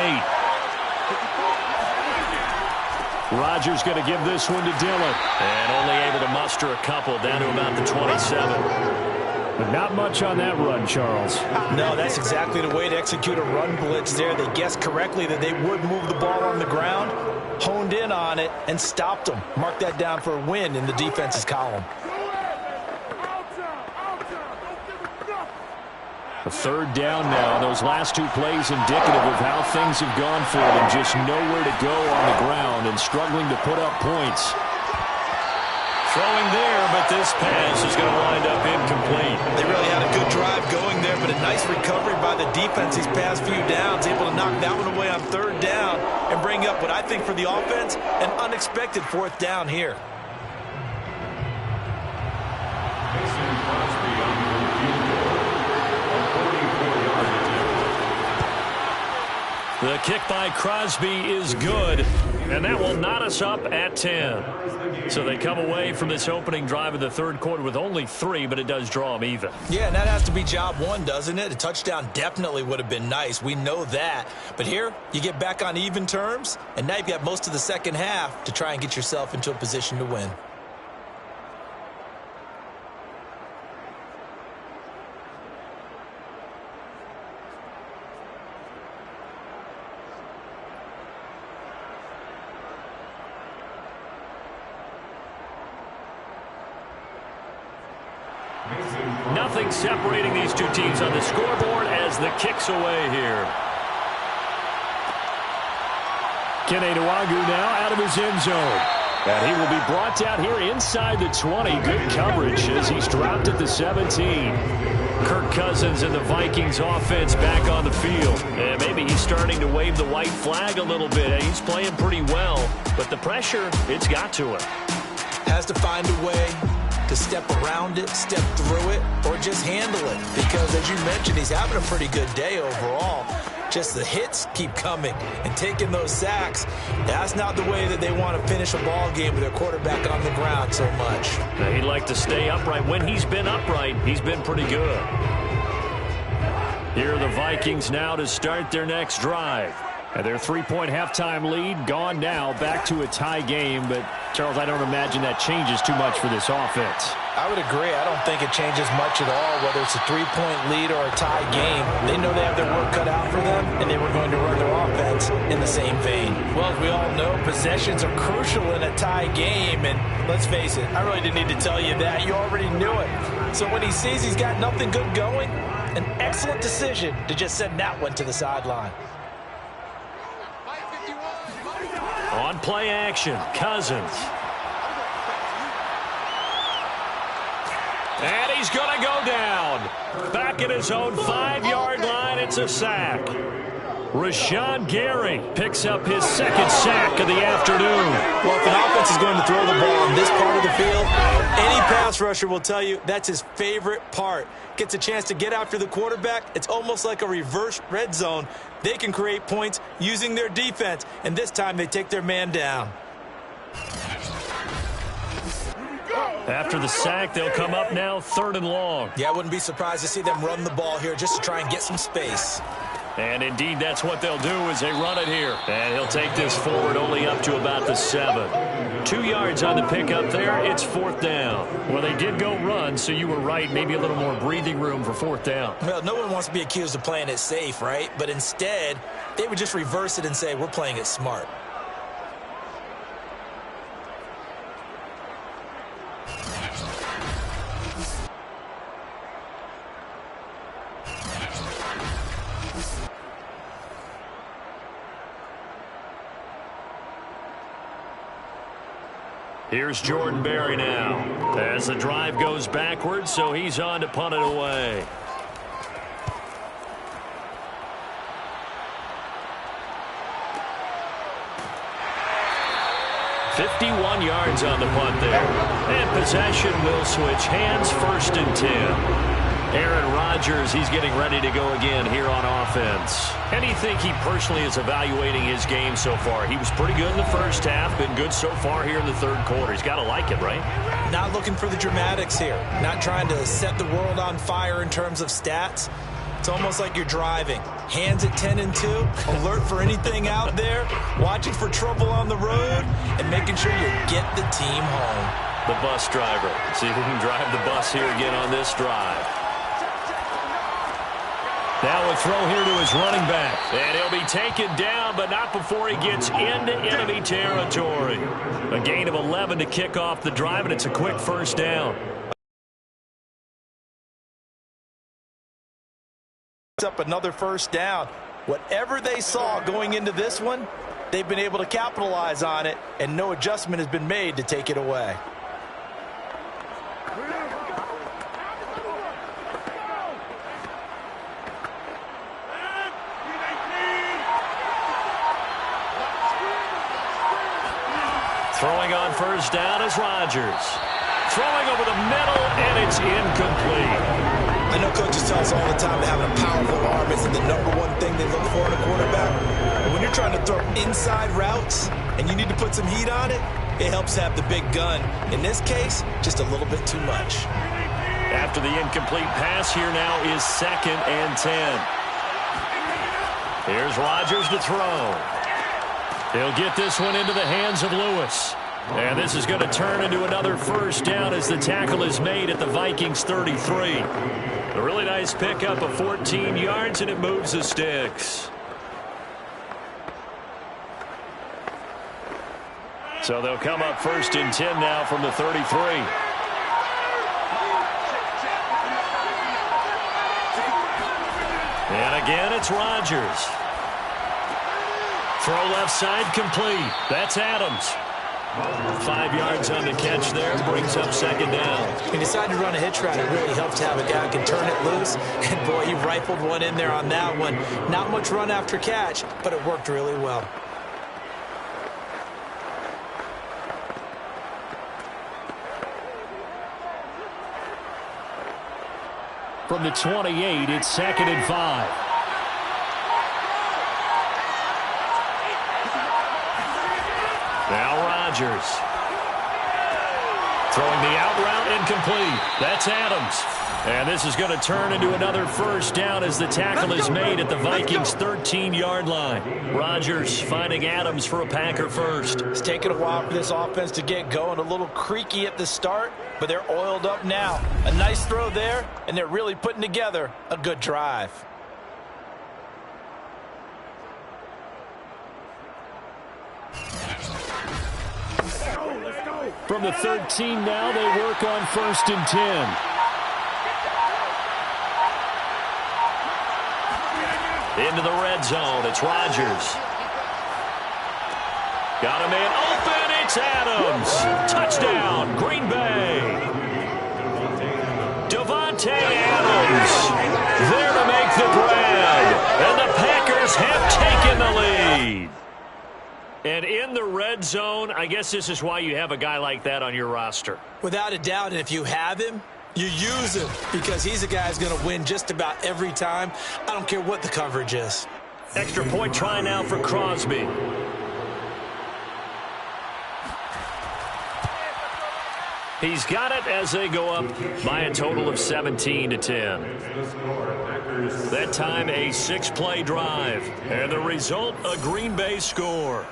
8. Rodgers going to give this one to Dillon. And only able to muster a couple down to about the 27. But not much on that run, Charles. No, that's exactly the way to execute a run blitz there. They guessed correctly that they would move the ball on the ground, honed in on it, and stopped them. Mark that down for a win in the defense's column. A 3rd down now. Those last 2 plays indicative of how things have gone for them. Just nowhere to go on the ground and struggling to put up points. Throwing there, but this pass is going to wind up incomplete. They really had a good drive going there, but a nice recovery by the defense these past few downs, able to knock that one away on 3rd down and bring up what I think for the offense, an unexpected 4th down here. The kick by Crosby is good, and that will knot us up at 10. So they come away from this opening drive of the 3rd quarter with only 3, but it does draw them even. Yeah, and that has to be job 1, doesn't it? A touchdown definitely would have been nice. We know that. But here, you get back on even terms, and now you've got most of the second half to try and get yourself into a position to win. Nothing separating these 2 teams on the scoreboard as the kick's away here. Kene Nwagu now out of his end zone. And he will be brought down here inside the 20. Good coverage as he's dropped at the 17. Kirk Cousins and the Vikings offense back on the field. And maybe he's starting to wave the white flag a little bit. He's playing pretty well, but the pressure, it's got to him. Has to find a way to step around it, step through it, or just handle it. Because, as you mentioned, he's having a pretty good day overall. Just the hits keep coming and taking those sacks. That's not the way that they want to finish a ball game with their quarterback on the ground so much. Now, he'd like to stay upright. When he's been upright, he's been pretty good. Here are the Vikings now to start their next drive. And their 3-point halftime lead gone now, back to a tie game. But, Charles, I don't imagine that changes too much for this offense. I would agree. I don't think it changes much at all, whether it's a 3-point lead or a tie game. They know they have their work cut out for them, and they were going to run their offense in the same vein. Well, as we all know, possessions are crucial in a tie game, and let's face it, I really didn't need to tell you that. You already knew it. So when he sees he's got nothing good going, an excellent decision to just send that one to the sideline. On play action, Cousins. And he's going to go down. Back at his own 5-yard line, it's a sack. Rashawn Gary picks up his 2nd sack of the afternoon. Well, if an offense is going to throw the ball on this part of the field, any pass rusher will tell you that's his favorite part. Gets a chance to get after the quarterback. It's almost like a reverse red zone. They can create points using their defense, and this time they take their man down. After the sack, they'll come up now 3rd and long. Yeah, I wouldn't be surprised to see them run the ball here just to try and get some space. And indeed, that's what they'll do as they run it here. And he'll take this forward only up to about the 7. 2 yards on the pickup there. It's 4th down. Well, they did go run, so you were right. Maybe a little more breathing room for 4th down. Well, no one wants to be accused of playing it safe, right? But instead, they would just reverse it and say, we're playing it smart. Here's Jordan Berry now. As the drive goes backwards, so he's on to punt it away. 51 yards on the punt there. And possession will switch hands, 1st and 10. Aaron Rodgers, he's getting ready to go again here on offense. How do you think he personally is evaluating his game so far? He was pretty good in the first half, been good so far here in the 3rd quarter. He's got to like it, right? Not looking for the dramatics here. Not trying to set the world on fire in terms of stats. It's almost like you're driving. Hands at 10 and 2, alert for anything out there, watching for trouble on the road, and making sure you get the team home. The bus driver. See if he can drive the bus here again on this drive. Now a throw here to his running back. And he'll be taken down, but not before he gets into enemy territory. A gain of 11 to kick off the drive, and it's a quick 1st down. Up another 1st down. Whatever they saw going into this one, they've been able to capitalize on it, and no adjustment has been made to take it away. Throwing on 1st down is Rodgers. Throwing over the middle, and it's incomplete. I know coaches tell us all the time that having a powerful arm isn't the #1 thing they look for in a quarterback. But when you're trying to throw inside routes and you need to put some heat on it, it helps have the big gun. In this case, just a little bit too much. After the incomplete pass, here now is 2nd and 10. Here's Rodgers to throw. He'll get this one into the hands of Lewis. And this is going to turn into another 1st down as the tackle is made at the Vikings 33. A really nice pickup of 14 yards, and it moves the sticks. So they'll come up 1st and 10 now from the 33. And again, it's Rodgers. Throw left side complete. That's Adams. 5 yards on the catch there, brings up 2nd down. He decided to run a hitch route. It really helped to have a guy who can turn it loose. And, boy, he rifled one in there on that one. Not much run after catch, but it worked really well. From the 28, it's 2nd and 5. Now Rodgers. Throwing the out route incomplete. That's Adams. And this is going to turn into another 1st down as the tackle is made at the Vikings 13-yard line. Rodgers finding Adams for a Packer first. It's taken a while for this offense to get going. A little creaky at the start, but they're oiled up now. A nice throw there, and they're really putting together a good drive. From the 13 now, they work on 1st and 10. Into the red zone, it's Rodgers. Got a man open, it's Adams. Touchdown, Green Bay. Davante Adams there to make the grab. And the Packers have taken the lead. And in the red zone, I guess this is why you have a guy like that on your roster. Without a doubt, and if you have him, you use him because he's a guy who's going to win just about every time. I don't care what the coverage is. Extra point try now for Crosby. He's got it as they go up by a total of 17-10. That time a 6-play drive. And the result, a Green Bay score.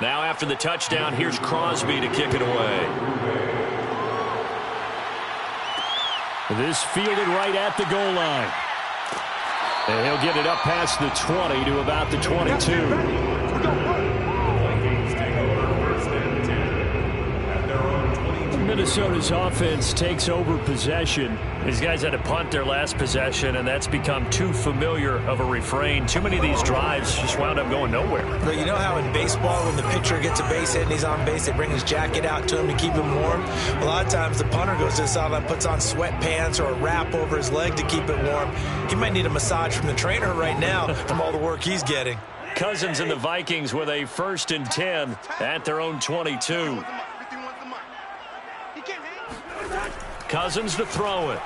Now after the touchdown, here's Crosby to kick it away. This fielded right at the goal line. And he'll get it up past the 20 to about the 22. Minnesota's offense takes over possession. These guys had to punt their last possession, and that's become too familiar of a refrain. Too many of these drives just wound up going nowhere. But you know how in baseball, when the pitcher gets a base hit and he's on base, they bring his jacket out to him to keep him warm? A lot of times the punter goes to the sideline, puts on sweatpants or a wrap over his leg to keep it warm. He might need a massage from the trainer right now from all the work he's getting. Cousins and the Vikings with a 1st and 10 at their own 22. Cousins to throw it.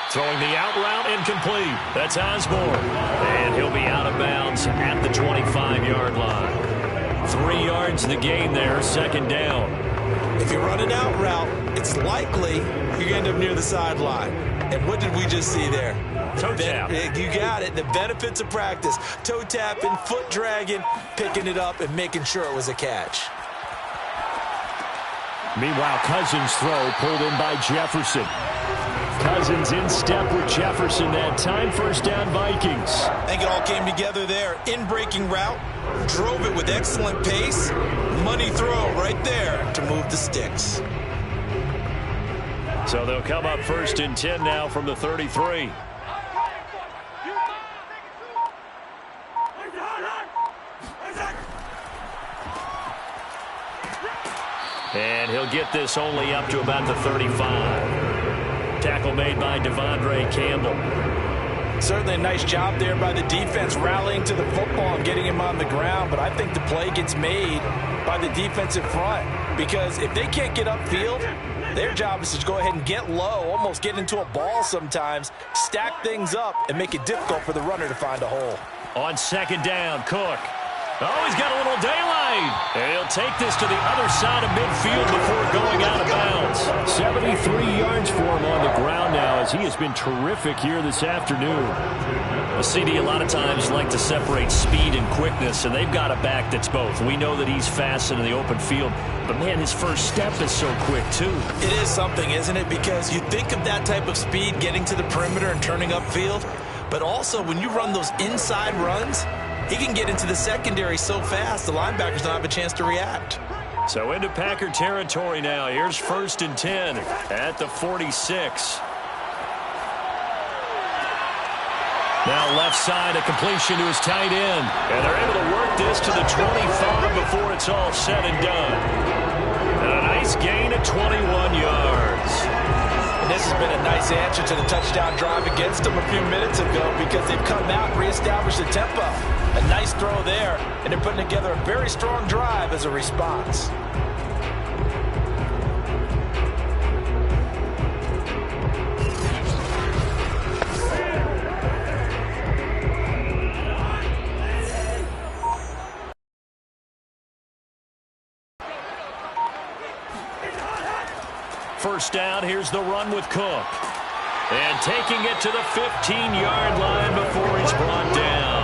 Throwing the out route incomplete. That's Osborne. And he'll be out of bounds at the 25-yard line. 3 yards the gain there, 2nd down. If you run an out route, it's likely you end up near the sideline. And what did we just see there? Toe tap. You got it. The benefits of practice. Toe tapping, foot dragging, picking it up, and making sure it was a catch. Meanwhile, Cousins' throw pulled in by Jefferson. Cousins in step with Jefferson that time. 1st down, Vikings. I think it all came together there. In-breaking route, drove it with excellent pace. Money throw right there to move the sticks. So they'll come up 1st and 10 now from the 33. And he'll get this only up to about the 35. Tackle made by Devondre Campbell. Certainly a nice job there by the defense rallying to the football and getting him on the ground. But I think the play gets made by the defensive front. Because if they can't get upfield, their job is to go ahead and get low, almost get into a ball sometimes, stack things up, and make it difficult for the runner to find a hole. On 2nd down, Cook. Oh, he's got a little daylight. And he'll take this to the other side of midfield before going out of bounds. 73 yards for him on the ground now as he has been terrific here this afternoon. The CD a lot of times like to separate speed and quickness, and they've got a back that's both. We know that he's fast in the open field, but, man, his first step is so quick, too. It is something, isn't it? Because you think of that type of speed getting to the perimeter and turning upfield, but also when you run those inside runs, he can get into the secondary so fast, the linebackers don't have a chance to react. So into Packer territory now. Here's 1st and 10 at the 46. Now left side, a completion to his tight end. And they're able to work this to the 25 before it's all said and done. And a nice gain of 21 yards. And this has been a nice answer to the touchdown drive against them a few minutes ago because they've come out and reestablished the tempo. A nice throw there, and they're putting together a very strong drive as a response. First down, here's the run with Cook. And taking it to the 15-yard line before he's brought down.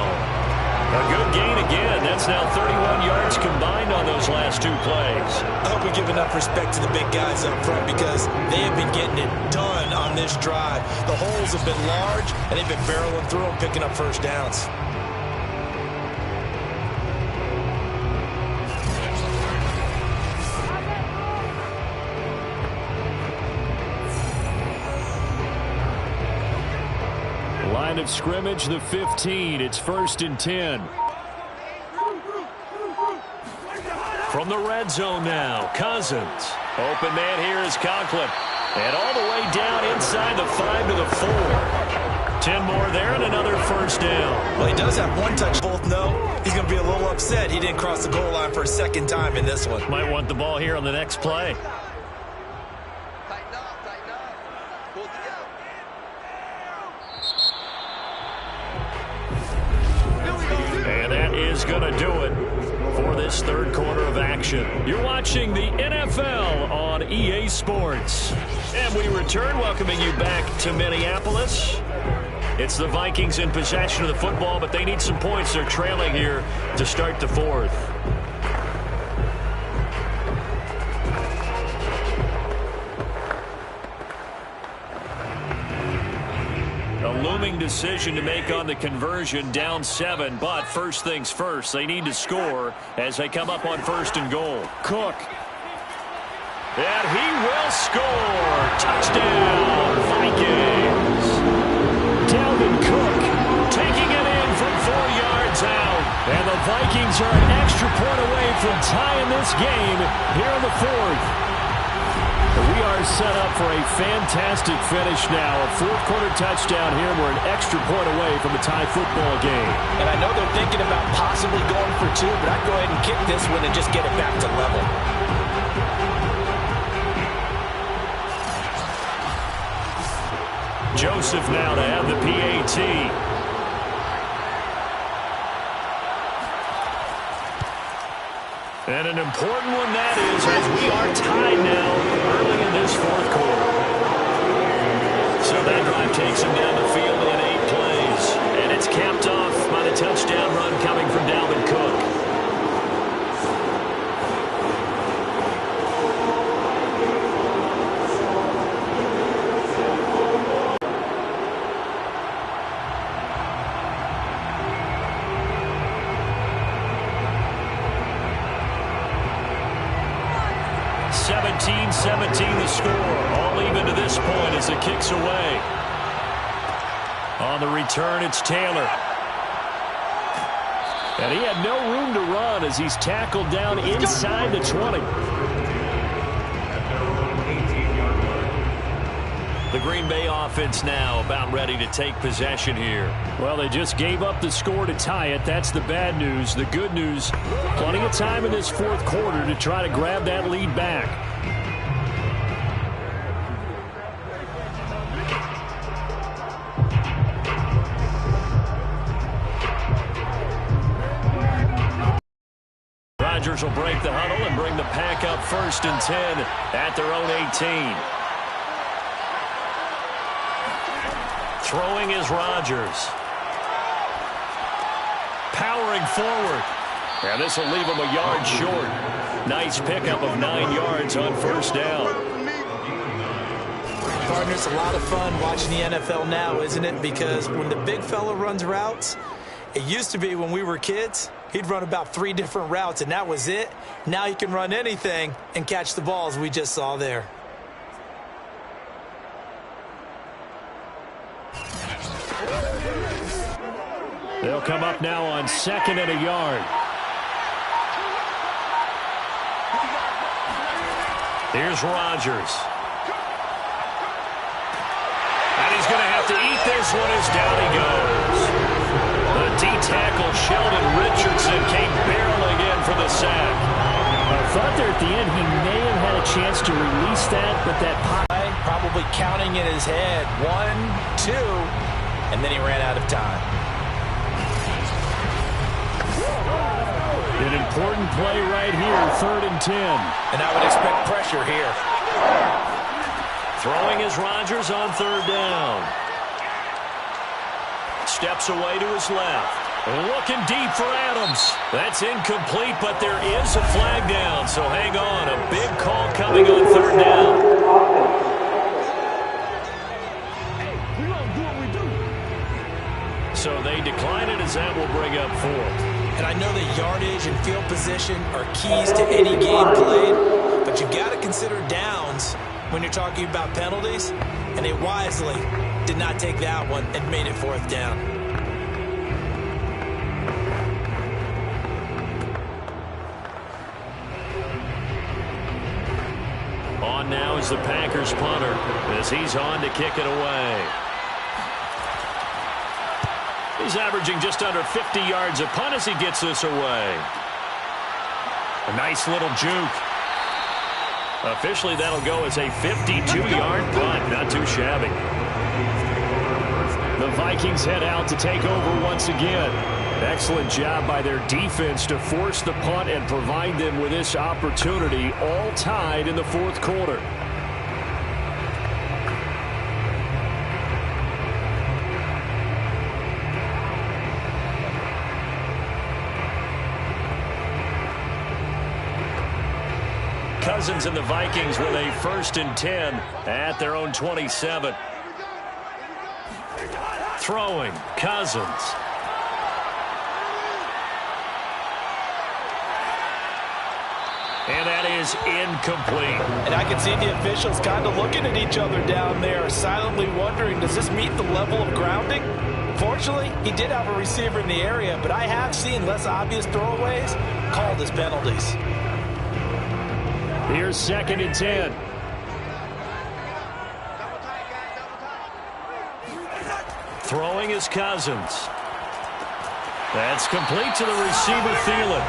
A good gain again. That's now 31 yards combined on those last 2 plays. I hope we give enough respect to the big guys up front because they have been getting it done on this drive. The holes have been large, and they've been barreling through them, picking up first downs. Line of scrimmage, the 15. It's 1st and 10. From the red zone now, Cousins. Open man here is Conklin. And all the way down inside the 5 to the 4. 10 more there and another first down. Well, he does have one touch. Both know he's going to be a little upset he didn't cross the goal line for a 2nd time in this one. Might want the ball here on the next play. And that is going to do it for this 3rd quarter of action. You're watching the NFL on EA Sports. And we return, welcoming you back to Minneapolis. It's the Vikings in possession of the football, but they need some points. They're trailing here to start the fourth. A looming decision to make on the conversion, down 7, but first things first, they need to score as they come up on 1st and goal. Cook. And he will score. Touchdown, Vikings. Dalvin Cook taking it in from 4 yards out. And the Vikings are an extra point away from tying this game here in the fourth. We are set up for a fantastic finish now. A fourth-quarter touchdown here. We're an extra point away from a tie football game. And I know they're thinking about possibly going for 2, but I'd go ahead and kick this one and just get it back to level. Joseph now to have the PAT. And an important one that is, as we are tied now early in this fourth quarter. So that drive takes him down the field in 8 plays. And it's capped off by the touchdown run coming from Dalvin Cook. The score, all even to this point as it kicks away. On the return, it's Taylor. And he had no room to run as he's tackled down inside the 20. The Green Bay offense now about ready to take possession here. Well, they just gave up the score to tie it. That's the bad news. The good news, plenty of time in this fourth quarter to try to grab that lead back. Rodgers will break the huddle and bring the pack up 1st and 10 at their own 18. Throwing is Rodgers. Powering forward. And this will leave him a yard short. Nice pickup of 9 yards on 1st down. Partner, it's a lot of fun watching the NFL now, isn't it? Because when the big fella runs routes, it used to be when we were kids, he'd run about 3 different routes, and that was it. Now he can run anything and catch the balls we just saw there. They'll come up now on 2nd and a yard. Here's Rodgers. And he's going to have to eat this one as down he goes. The D-tackle Sheldon Richardson came barreling in for the sack. I thought there at the end he may have had a chance to release that, but that probably counting in his head. 1, 2, and then he ran out of time. An important play right here, 3rd and 10. And I would expect pressure here. Throwing is Rodgers on 3rd down. Steps away to his left. Looking deep for Adams. That's incomplete, but there is a flag down, so hang on. A big call coming on 3rd down. So they decline it as that will bring up 4th. And I know that yardage and field position are keys to any game played, but you've got to consider downs when you're talking about penalties, and they wisely did not take that one and made it 4th down. On now is the Packers punter as he's on to kick it away. He's averaging just under 50 yards a punt as he gets this away. A nice little juke. Officially, that'll go as a 52-yard punt. Not too shabby. The Vikings head out to take over once again. Excellent job by their defense to force the punt and provide them with this opportunity, all tied in the fourth quarter. Cousins and the Vikings with a 1st and 10 at their own 27. Throwing, Cousins. And that is incomplete. And I can see the officials kind of looking at each other down there, silently wondering, does this meet the level of grounding? Fortunately, he did have a receiver in the area, but I have seen less obvious throwaways called as penalties. Here's 2nd and 10. Throwing is Cousins. That's complete to the receiver, Thielen.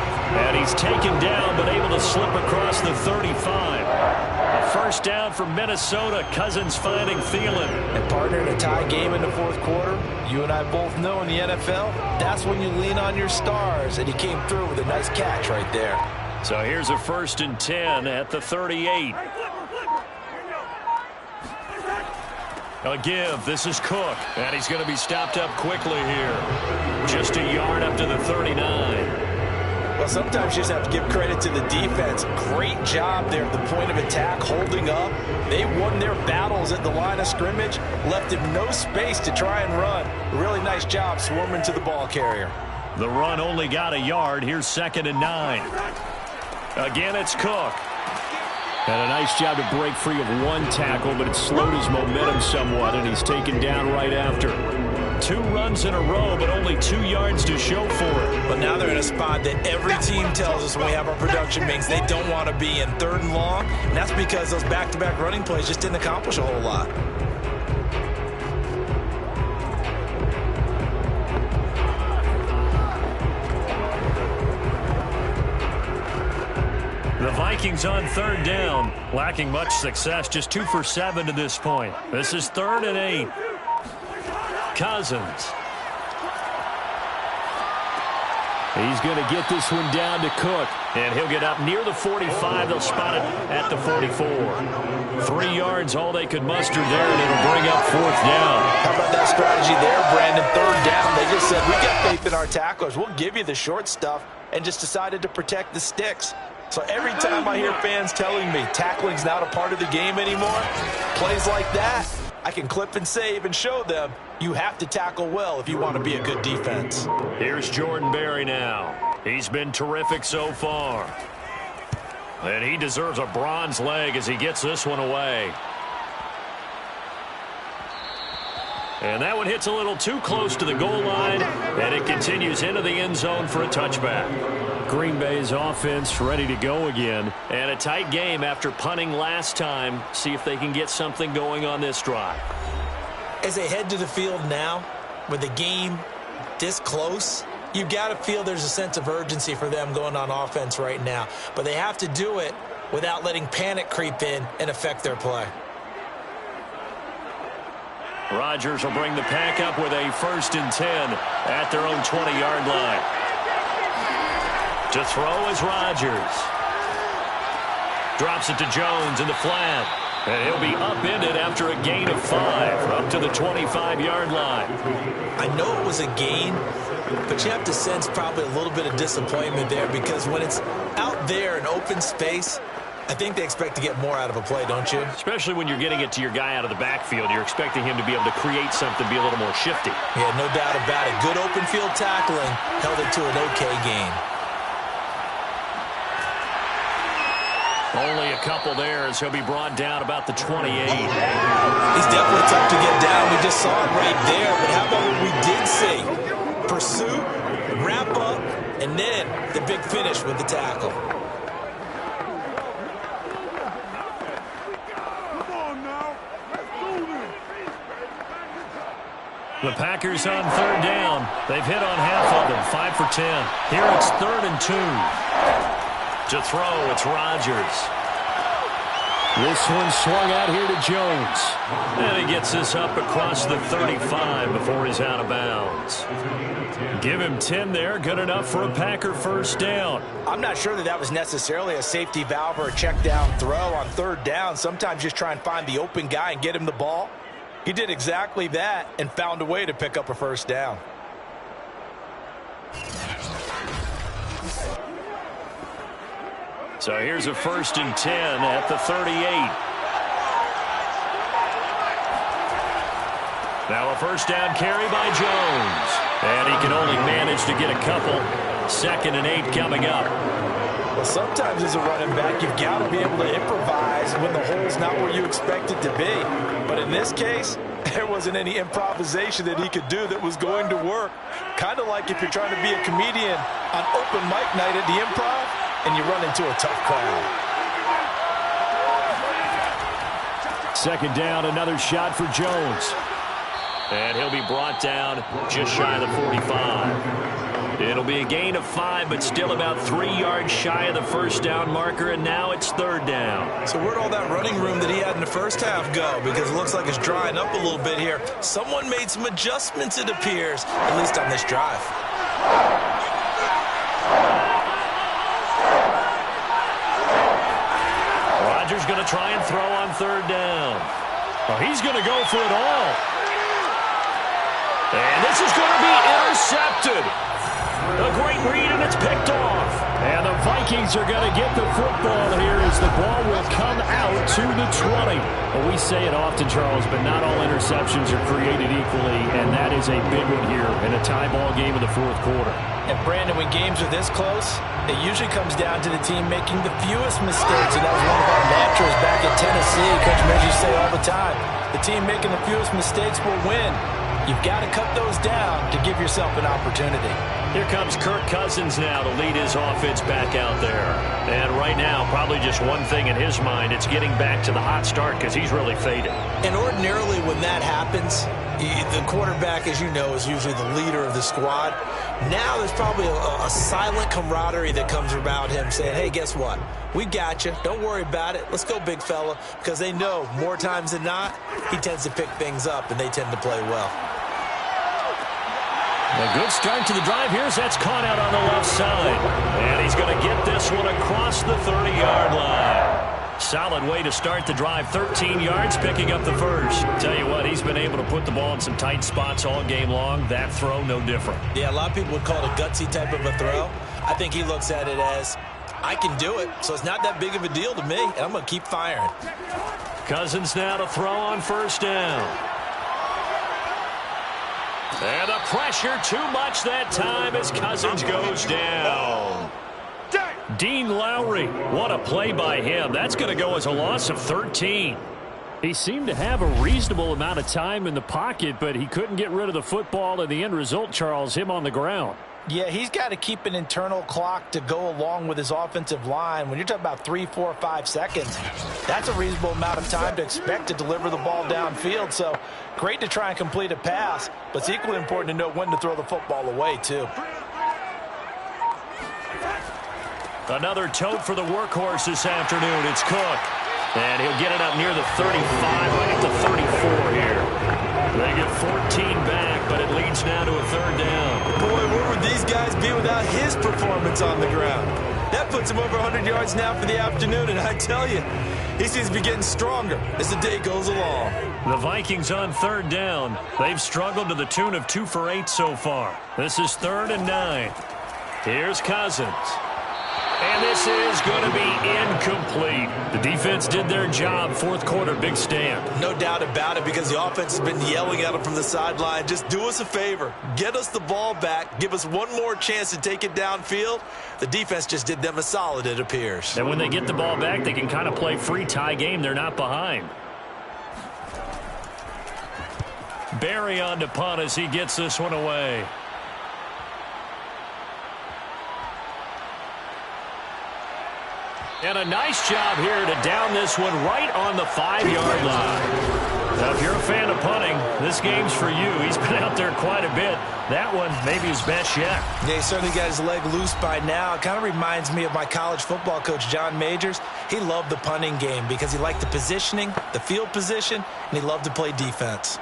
And he's taken down, but able to slip across the 35. A 1st down for Minnesota. Cousins finding Thielen. And partner, in a tie game in the 4th quarter, you and I both know in the NFL, that's when you lean on your stars. And he came through with a nice catch right there. So here's a 1st and 10 at the 38. A give. This is Cook. And he's going to be stopped up quickly here. Just a yard up to the 39. Well, sometimes you just have to give credit to the defense. Great job there at the point of attack, holding up. They won their battles at the line of scrimmage, left him no space to try and run. Really nice job swarming to the ball carrier. The run only got a yard. Here's 2nd and 9. Again, it's Cook. And a nice job to break free of one tackle, but it slowed his momentum somewhat, and he's taken down right after. 2 runs in a row, but only 2 yards to show for it. But now they're in a spot that every team tells us when we have our production meetings they don't want to be in, 3rd and long. And that's because those back-to-back running plays just didn't accomplish a whole lot. The Vikings on 3rd down, lacking much success, just 2 for 7 to this point. This is 3rd and 8. Cousins. He's going to get this one down to Cook. And he'll get up near the 45. They'll spot it at the 44. 3 yards, all they could muster there, and it'll bring up 4th down. How about that strategy there, Brandon? 3rd down. They just said, we got faith in our tacklers. We'll give you the short stuff, and just decided to protect the sticks. So every time I hear fans telling me tackling's not a part of the game anymore, plays like that, I can clip and save and show them you have to tackle well if you want to be a good defense. Here's Jordan Berry now. He's been terrific so far. And he deserves a bronze leg as he gets this one away. And that one hits a little too close to the goal line, and it continues into the end zone for a touchback. Green Bay's offense ready to go again. And a tight game after punting last time. See if they can get something going on this drive. As they head to the field now, with the game this close, you've got to feel there's a sense of urgency for them going on offense right now. But they have to do it without letting panic creep in and affect their play. Rodgers will bring the pack up with a 1st and 10 at their own 20-yard line. To throw is Rodgers. Drops it to Jones in the flat. And he'll be upended after a gain of 5 up to the 25-yard line. I know it was a gain, but you have to sense probably a little bit of disappointment there because when it's out there in open space, I think they expect to get more out of a play, don't you? Especially when you're getting it to your guy out of the backfield. You're expecting him to be able to create something, be a little more shifty. Yeah, no doubt about it. Good open field tackling held it to an okay gain. Only a couple there as he'll be brought down about the 28. He's definitely tough to get down. We just saw it right there. But how about what we did see? Pursuit, wrap up, and then the big finish with the tackle. The Packers on 3rd down. They've hit on half of them, 5 for 10. Here it's 3rd and 2. To throw, it's Rodgers. This one swung out here to Jones. And he gets this up across the 35 before he's out of bounds. Give him 10 there, good enough for a Packer 1st down. I'm not sure that was necessarily a safety valve or a check down throw on 3rd down. Sometimes just try and find the open guy and get him the ball. He did exactly that and found a way to pick up a 1st down. So here's a 1st and 10 at the 38. Now a 1st down carry by Jones. And he can only manage to get a couple. 2nd and 8 coming up. Well, sometimes as a running back, you've got to be able to improvise when the hole's not where you expect it to be. But in this case, there wasn't any improvisation that he could do that was going to work. Kind of like if you're trying to be a comedian on open mic night at the Improv and you run into a tough crowd. 2nd down, another shot for Jones. And he'll be brought down just shy of the 45. It'll be a gain of 5, but still about 3 yards shy of the 1st down marker, and now it's 3rd down. So where'd all that running room that he had in the first half go? Because it looks like it's drying up a little bit here. Someone made some adjustments, it appears, at least on this drive. Rodgers going to try and throw on 3rd down. Well, he's going to go for it all. And this is going to be intercepted. A great read, and it's picked off. And the Vikings are going to get the football here as the ball will come out to the 20. Well, we say it often, Charles, but not all interceptions are created equally, and that is a big one here in a tie ball game in the 4th quarter. And, Brandon, when games are this close, it usually comes down to the team making the fewest mistakes, and that was one of our mantras back at Tennessee. Coach Measure say all the time, the team making the fewest mistakes will win. You've got to cut those down to give yourself an opportunity. Here comes Kirk Cousins now to lead his offense back out there. And right now, probably just one thing in his mind, it's getting back to the hot start because he's really faded. And ordinarily when that happens, the quarterback, as you know, is usually the leader of the squad. Now there's probably a silent camaraderie that comes about him saying, hey, guess what? We got you. Don't worry about it. Let's go, big fella. Because they know more times than not, he tends to pick things up, and they tend to play well. A good start to the drive. Here's that's caught out on the left side. And he's going to get this one across the 30-yard line. Solid way to start the drive. 13 yards, picking up the 1st. Tell you what, he's been able to put the ball in some tight spots all game long. That throw, no different. Yeah, a lot of people would call it a gutsy type of a throw. I think he looks at it as, I can do it, so it's not that big of a deal to me, and I'm going to keep firing. Cousins now to throw on 1st down. And the pressure too much that time as Cousins goes down. Dean Lowry, what a play by him. That's going to go as a loss of 13. He seemed to have a reasonable amount of time in the pocket, but he couldn't get rid of the football, and the end result, Charles, him on the ground. Yeah, he's got to keep an internal clock to go along with his offensive line. When you're talking about 3, 4, 5 seconds, that's a reasonable amount of time to expect to deliver the ball downfield. So great to try and complete a pass, but it's equally important to know when to throw the football away, too. Another tote for the workhorse this afternoon. It's Cook. And he'll get it up near the 35, right at the 34 here. They get 14 back, but it leads now to a 3rd down. Boy, where would these guys be without his performance on the ground? That puts him over 100 yards now for the afternoon, and I tell you, he seems to be getting stronger as the day goes along. The Vikings on 3rd down. They've struggled to the tune of 2 for 8 so far. This is 3rd and 9. Here's Cousins. And this is going to be incomplete. The defense did their job. 4th quarter, big stand. No doubt about it, because the offense has been yelling at him from the sideline. Just do us a favor. Get us the ball back. Give us one more chance to take it downfield. The defense just did them a solid, it appears. And when they get the ball back, they can kind of play free tie game. They're not behind. Barry on to punt as he gets this one away. And a nice job here to down this one right on the 5-yard line. Now, if you're a fan of punting, this game's for you. He's been out there quite a bit. That one maybe his best yet. Yeah, he certainly got his leg loose by now. It kind of reminds me of my college football coach, John Majors. He loved the punting game because he liked the positioning, the field position, and he loved to play defense.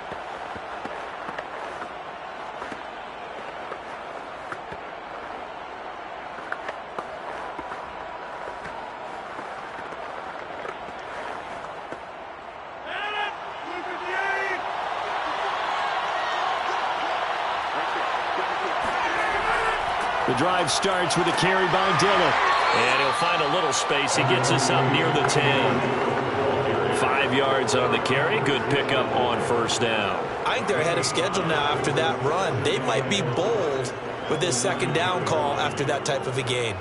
The drive starts with a carry by Dillon. And he'll find a little space. He gets us up near the 10. 5 yards on the carry. Good pickup on first down. I think they're ahead of schedule now after that run. They might be bold with this second down call after that type of a game.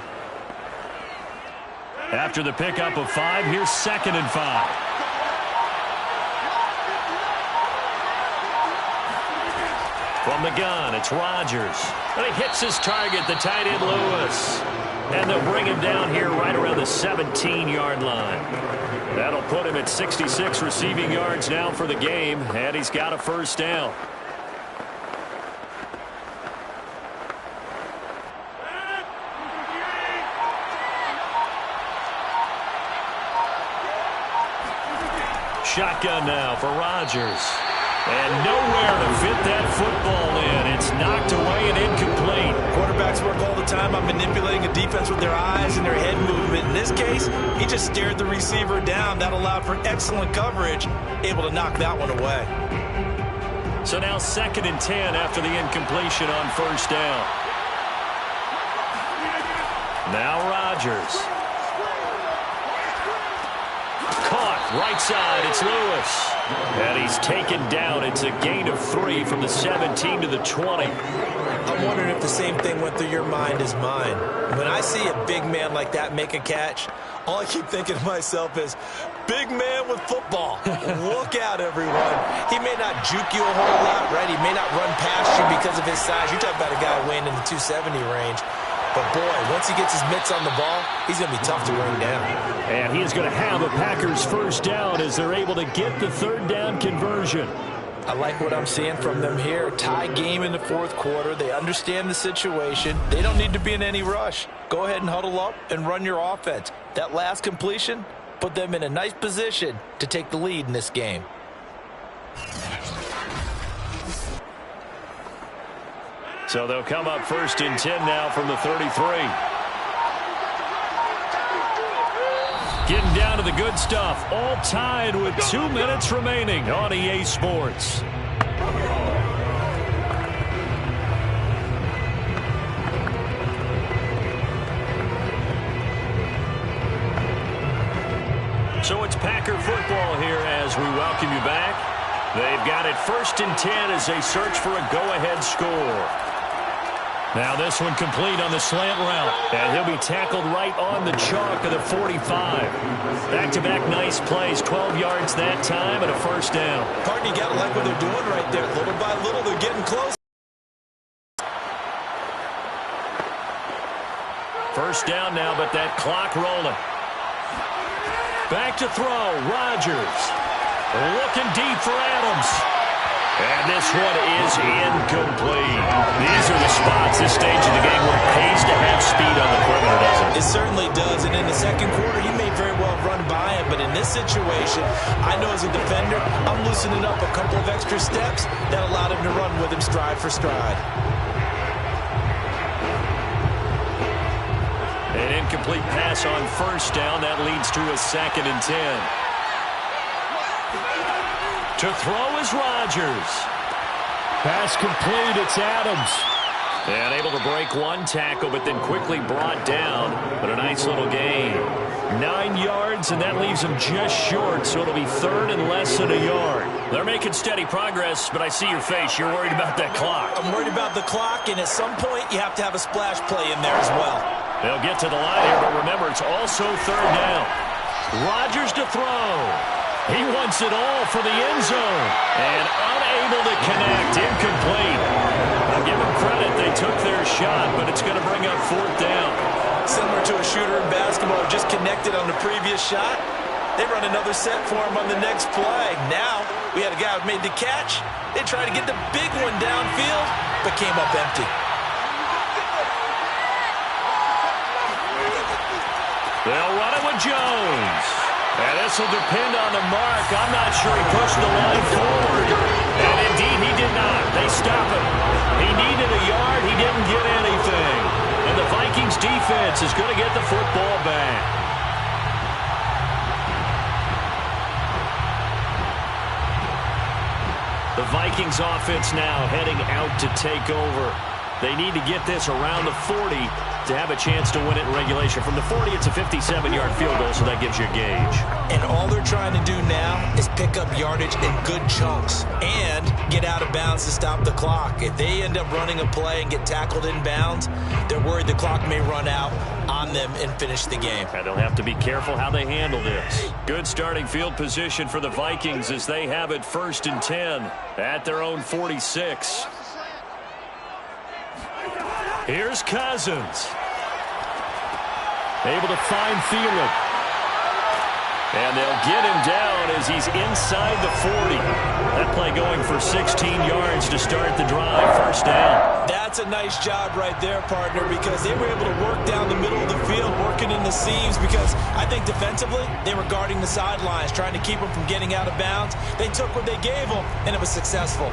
After the pickup of 5, here's 2nd and 5. From the gun, it's Rodgers. And he hits his target, the tight end Lewis. And they'll bring him down here right around the 17-yard line. That'll put him at 66 receiving yards now for the game, and he's got a first down. Shotgun now for Rodgers. And nowhere to fit that football in. It's knocked away and incomplete. Quarterbacks work all the time on manipulating a defense with their eyes and their head movement. In this case, he just stared the receiver down. That allowed for excellent coverage, able to knock that one away. So now 2nd and 10 after the incompletion on first down. Now Rodgers. Caught, right side, it's Lewis. And he's taken down. It's a gain of 3 from the 17 to the 20. I'm wondering if the same thing went through your mind as mine. When I see a big man like that make a catch, all I keep thinking to myself is, big man with football. Look out, everyone. He may not juke you a whole lot, right? He may not run past you because of his size. You're talking about a guy weighing in the 270 range. But, boy, once he gets his mitts on the ball, he's going to be tough to bring down. And he is going to have a Packers first down as they're able to get the third down conversion. I like what I'm seeing from them here. Tie game in the fourth quarter. They understand the situation. They don't need to be in any rush. Go ahead and huddle up and run your offense. That last completion put them in a nice position to take the lead in this game. So they'll come up 1st and 10 now from the 33. Getting down to the good stuff. All tied with 2 minutes remaining on EA Sports. So it's Packer football here as we welcome you back. They've got it 1st and 10 as they search for a go-ahead score. Now this one complete on the slant route. And he'll be tackled right on the chalk of the 45. Back-to-back nice plays. 12 yards that time and a first down. Partner, you got to like what they're doing right there. Little by little, they're getting close. First down now, but that clock rolling. Back to throw. Rodgers. Looking deep for Adams. And this one is incomplete. These are the spots, this stage of the game, where it pays to have speed on the perimeter, doesn't it? It certainly does. And in the second quarter, he may very well run by him. But in this situation, I know as a defender, I'm loosening up a couple of extra steps that allowed him to run with him stride for stride. An incomplete pass on first down. That leads to a 2nd and 10. To throw is Rodgers. Pass complete, it's Adams. And able to break one tackle, but then quickly brought down. But a nice little gain. 9 yards, and that leaves him just short, so it'll be 3rd and less than a yard. They're making steady progress, but I see your face. You're worried about that clock. I'm worried about the clock, and at some point, you have to have a splash play in there as well. They'll get to the line here, but remember, it's also 3rd down. Rodgers to throw. He wants it all for the end zone. And unable to connect. Incomplete. I'll give him credit. They took their shot, but it's going to bring up 4th down. Similar to a shooter in basketball, just connected on the previous shot. They run another set for him on the next play. Now, we had a guy who made the catch. They tried to get the big one downfield, but came up empty. They'll run it with Jones. And this will depend on the mark. I'm not sure he pushed the line forward. And indeed, he did not. They stop him. He needed a yard. He didn't get anything. And the Vikings defense is going to get the football back. The Vikings offense now heading out to take over. They need to get this around the 40 to have a chance to win it in regulation. From the 40, it's a 57-yard field goal, so that gives you a gauge. And all they're trying to do now is pick up yardage in good chunks and get out of bounds to stop the clock. If they end up running a play and get tackled in bounds, they're worried the clock may run out on them and finish the game. And they'll have to be careful how they handle this. Good starting field position for the Vikings as they have it 1st and 10 at their own 46. Here's Cousins. Able to find Thielen. And they'll get him down as he's inside the 40. That play going for 16 yards to start the drive. 1st down. That's a nice job right there, partner, because they were able to work down the middle of the field, working in the seams, because I think defensively they were guarding the sidelines, trying to keep them from getting out of bounds. They took what they gave them, and it was successful.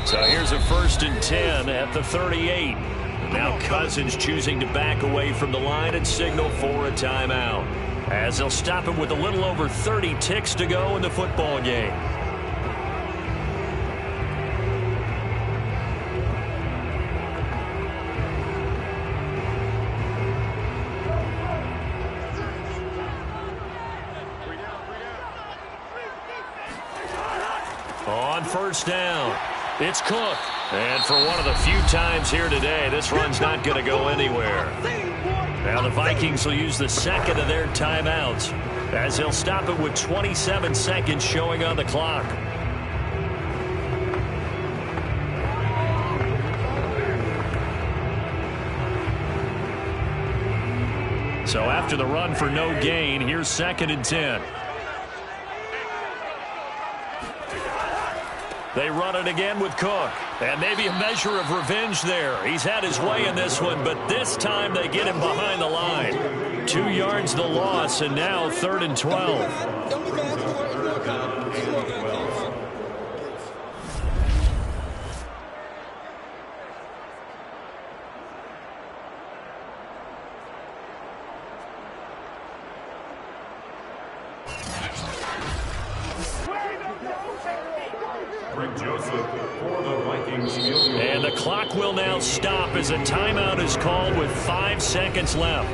So here's a 1st and 10 at the 38. Now Cousins choosing to back away from the line and signal for a timeout, as they'll stop him with a little over 30 ticks to go in the football game. On 1st down, it's Cook. And for one of the few times here today, this run's not going to go anywhere. Now the Vikings will use the 2nd of their timeouts, as they'll stop it with 27 seconds showing on the clock. So after the run for no gain, here's 2nd and 10. They run it again with Cook. And maybe a measure of revenge there. He's had his way in this one, but this time they get him behind the line. 2 yards the loss, and now 3rd and 12. And the clock will now stop as a timeout is called with 5 seconds left.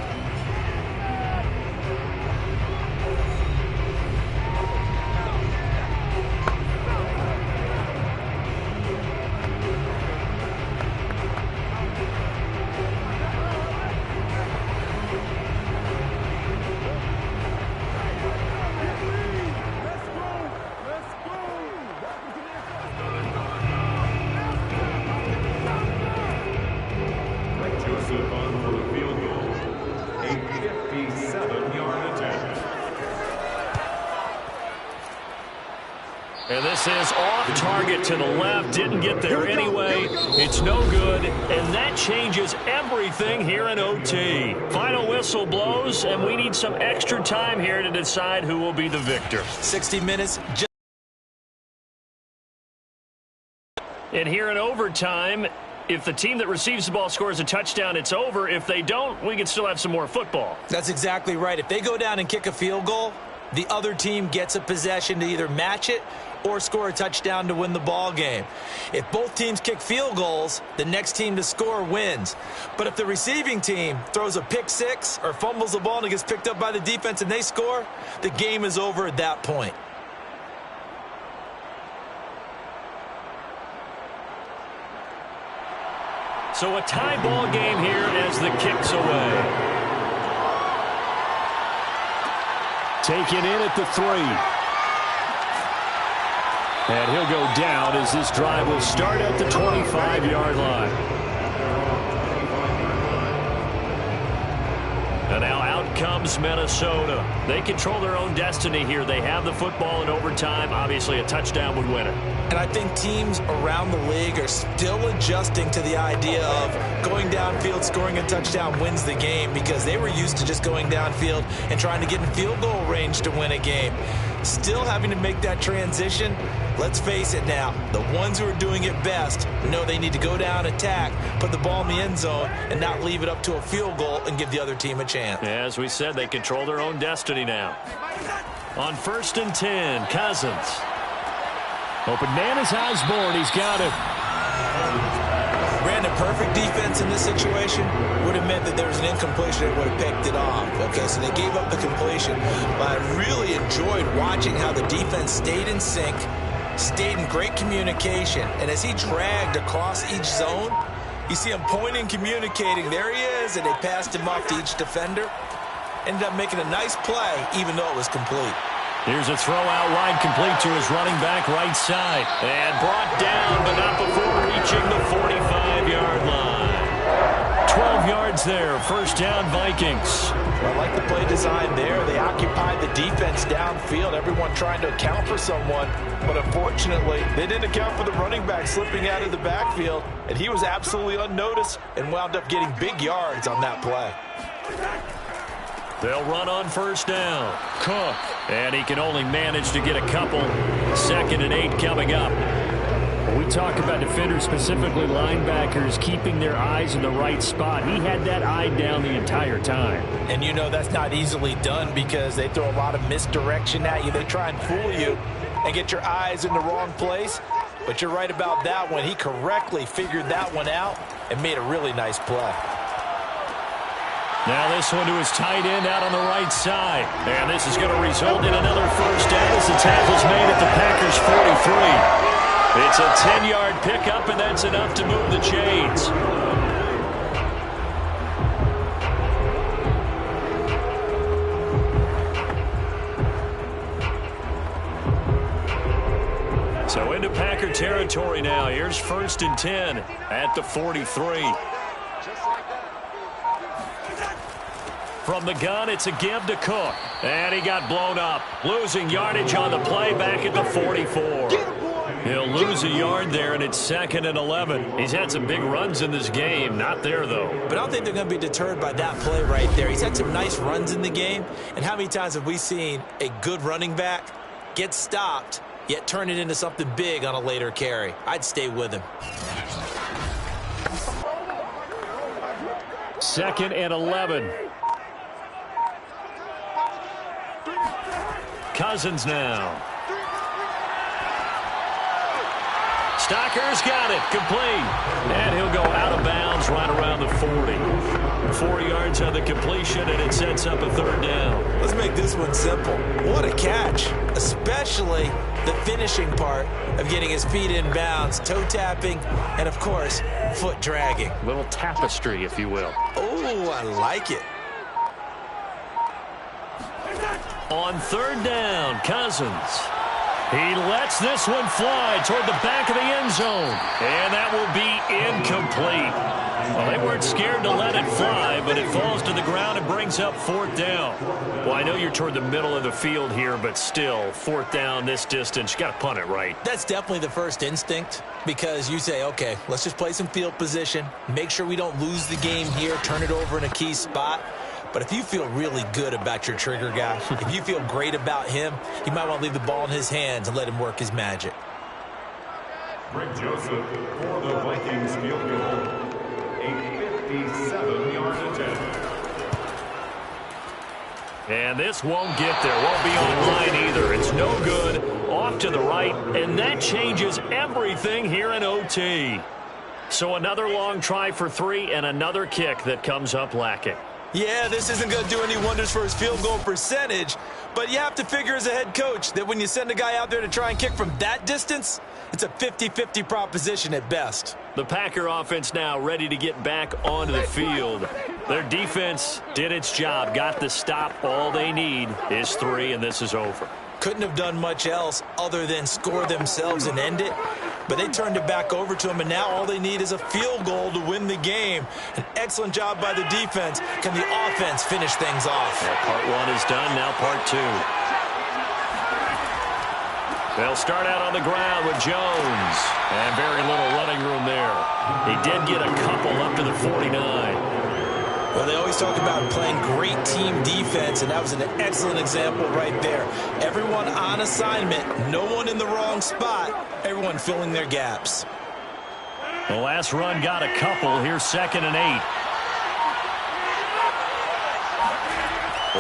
And this is off target to the left. Didn't get there anyway. It's no good. And that changes everything here in OT. Final whistle blows, and we need some extra time here to decide who will be the victor. 60 minutes. And here in overtime, if the team that receives the ball scores a touchdown, it's over. If they don't, we can still have some more football. That's exactly right. If they go down and kick a field goal, the other team gets a possession to either match it or score a touchdown to win the ball game. If both teams kick field goals, the next team to score wins. But if the receiving team throws a pick six or fumbles the ball and it gets picked up by the defense and they score, the game is over at that point. So a tie ball game here as the kick's away. Taken in at the 3. And he'll go down as this drive will start at the 25-yard line. And now out comes Minnesota. They control their own destiny here. They have the football in overtime. Obviously, a touchdown would win it. And I think teams around the league are still adjusting to the idea of going downfield, scoring a touchdown wins the game, because they were used to just going downfield and trying to get in field goal range to win a game. Still having to make that transition. Let's face it now, the ones who are doing it best know they need to go down, attack, put the ball in the end zone, and not leave it up to a field goal and give the other team a chance. As we said, they control their own destiny now. On 1st and 10, Cousins. Open man is Osborne. He's got it. Brandon, perfect defense in this situation would have meant that there was an incompletion that would have picked it off. Okay, so they gave up the completion. But I really enjoyed watching how the defense stayed in sync, stayed in great communication. And as he dragged across each zone, you see him pointing, communicating. There he is, and they passed him off to each defender. Ended up making a nice play, even though it was complete. Here's a throw out wide, complete to his running back right side. And brought down, but not before reaching the 45-yard line. 12 yards there, first down Vikings. I like the play design there. They occupied the defense downfield, everyone trying to account for someone. But unfortunately, they didn't account for the running back slipping out of the backfield. And he was absolutely unnoticed and wound up getting big yards on that play. They'll run on first down. Cook. And he can only manage to get a couple. 2nd and 8 coming up. When we talk about defenders, specifically linebackers, keeping their eyes in the right spot. He had that eye down the entire time. And you know that's not easily done because they throw a lot of misdirection at you. They try and fool you and get your eyes in the wrong place. But you're right about that one. He correctly figured that one out and made a really nice play. Now this one to his tight end out on the right side. And this is going to result in another first down as the tackle's made at the Packers' 43. It's a 10-yard pickup, and that's enough to move the chains. So into Packer territory now. Here's 1st and 10 at the 43. From the gun, it's a give to Cook. And he got blown up. Losing yardage on the play back at the 44. He'll lose a yard there, and it's 2nd and 11. He's had some big runs in this game. Not there, though. But I don't think they're going to be deterred by that play right there. He's had some nice runs in the game. And how many times have we seen a good running back get stopped, yet turn it into something big on a later carry? I'd stay with him. 2nd and 11. Cousins now. Stocker's got it. Complete. And he'll go out of bounds right around the 40. 4 yards on the completion, and it sets up a 3rd down. Let's make this one simple. What a catch. Especially the finishing part of getting his feet in bounds, toe tapping, and, of course, foot dragging. A little tapestry, if you will. Oh, I like it. On 3rd down, Cousins. He lets this one fly toward the back of the end zone. And that will be incomplete. Well, they weren't scared to let it fly, but it falls to the ground and brings up 4th down. Well, I know you're toward the middle of the field here, but still, 4th down this distance, you got to punt it right. That's definitely the first instinct because you say, okay, let's just play some field position, make sure we don't lose the game here, turn it over in a key spot. But if you feel really good about your trigger guy, if you feel great about him, you might want to leave the ball in his hands and let him work his magic. Greg Joseph for the Vikings field goal. A 57-yard attempt. And this won't get there. Won't be online either. It's no good. Off to the right. And that changes everything here in OT. So another long try for 3 and another kick that comes up lacking. Yeah, this isn't going to do any wonders for his field goal percentage, but you have to figure as a head coach that when you send a guy out there to try and kick from that distance, it's a 50-50 proposition at best. The Packer offense now ready to get back onto the field. Their defense did its job, got the stop. All they need is 3, and this is over. Couldn't have done much else other than score themselves and end it. But they turned it back over to him, and now all they need is a field goal to win the game. An excellent job by the defense. Can the offense finish things off? Well, part 1 is done, now part 2. They'll start out on the ground with Jones. And very little running room there. He did get a couple up to the 49. Well, they always talk about playing great team defense, and that was an excellent example right there. Everyone on assignment, no one in the wrong spot, everyone filling their gaps. The last run got a couple. Here's 2nd and 8.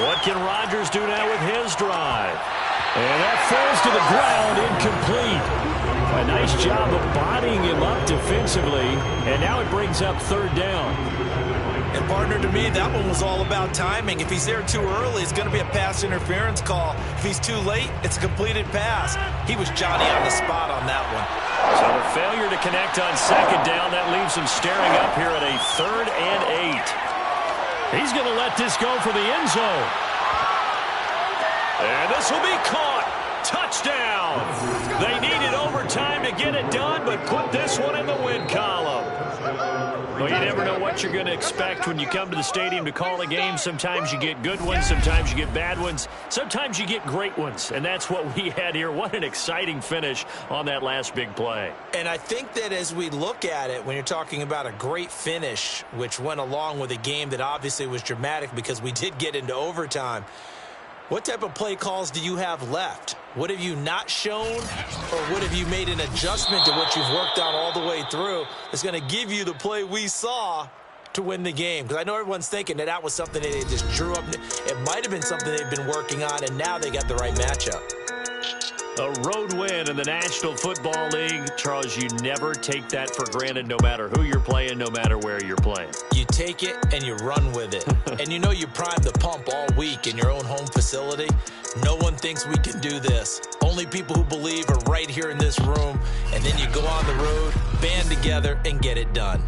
What can Rodgers do now with his drive? And that falls to the ground, incomplete. A nice job of bodying him up defensively, and now it brings up third down. And partner, to me, that one was all about timing. If he's there too early, it's going to be a pass interference call. If he's too late, it's a completed pass. He was Johnny on the spot on that one. So the failure to connect on second down, that leaves him staring up here at a 3rd and 8. He's going to let this go for the end zone. And this will be caught. Touchdown. They needed overtime to get it done, but put this one in the win column. Well, you never know what you're going to expect when you come to the stadium to call a game. Sometimes you get good ones. Sometimes you get bad ones. Sometimes you get great ones. And that's what we had here. What an exciting finish on that last big play. And I think that as we look at it, when you're talking about a great finish, which went along with a game that obviously was dramatic because we did get into overtime, what type of play calls do you have left? What have you not shown, or what have you made an adjustment to what you've worked on all the way through that's going to give you the play we saw to win the game? Because I know everyone's thinking that was something that they just drew up. It might have been something they've been working on, and now they got the right matchup. A road win in the National Football League. Charles, you never take that for granted no matter who you're playing, no matter where you're playing. You take it and you run with it. And you know you primed the pump all week in your own home facility. No one thinks we can do this. Only people who believe are right here in this room. And then you go on the road, band together, and get it done.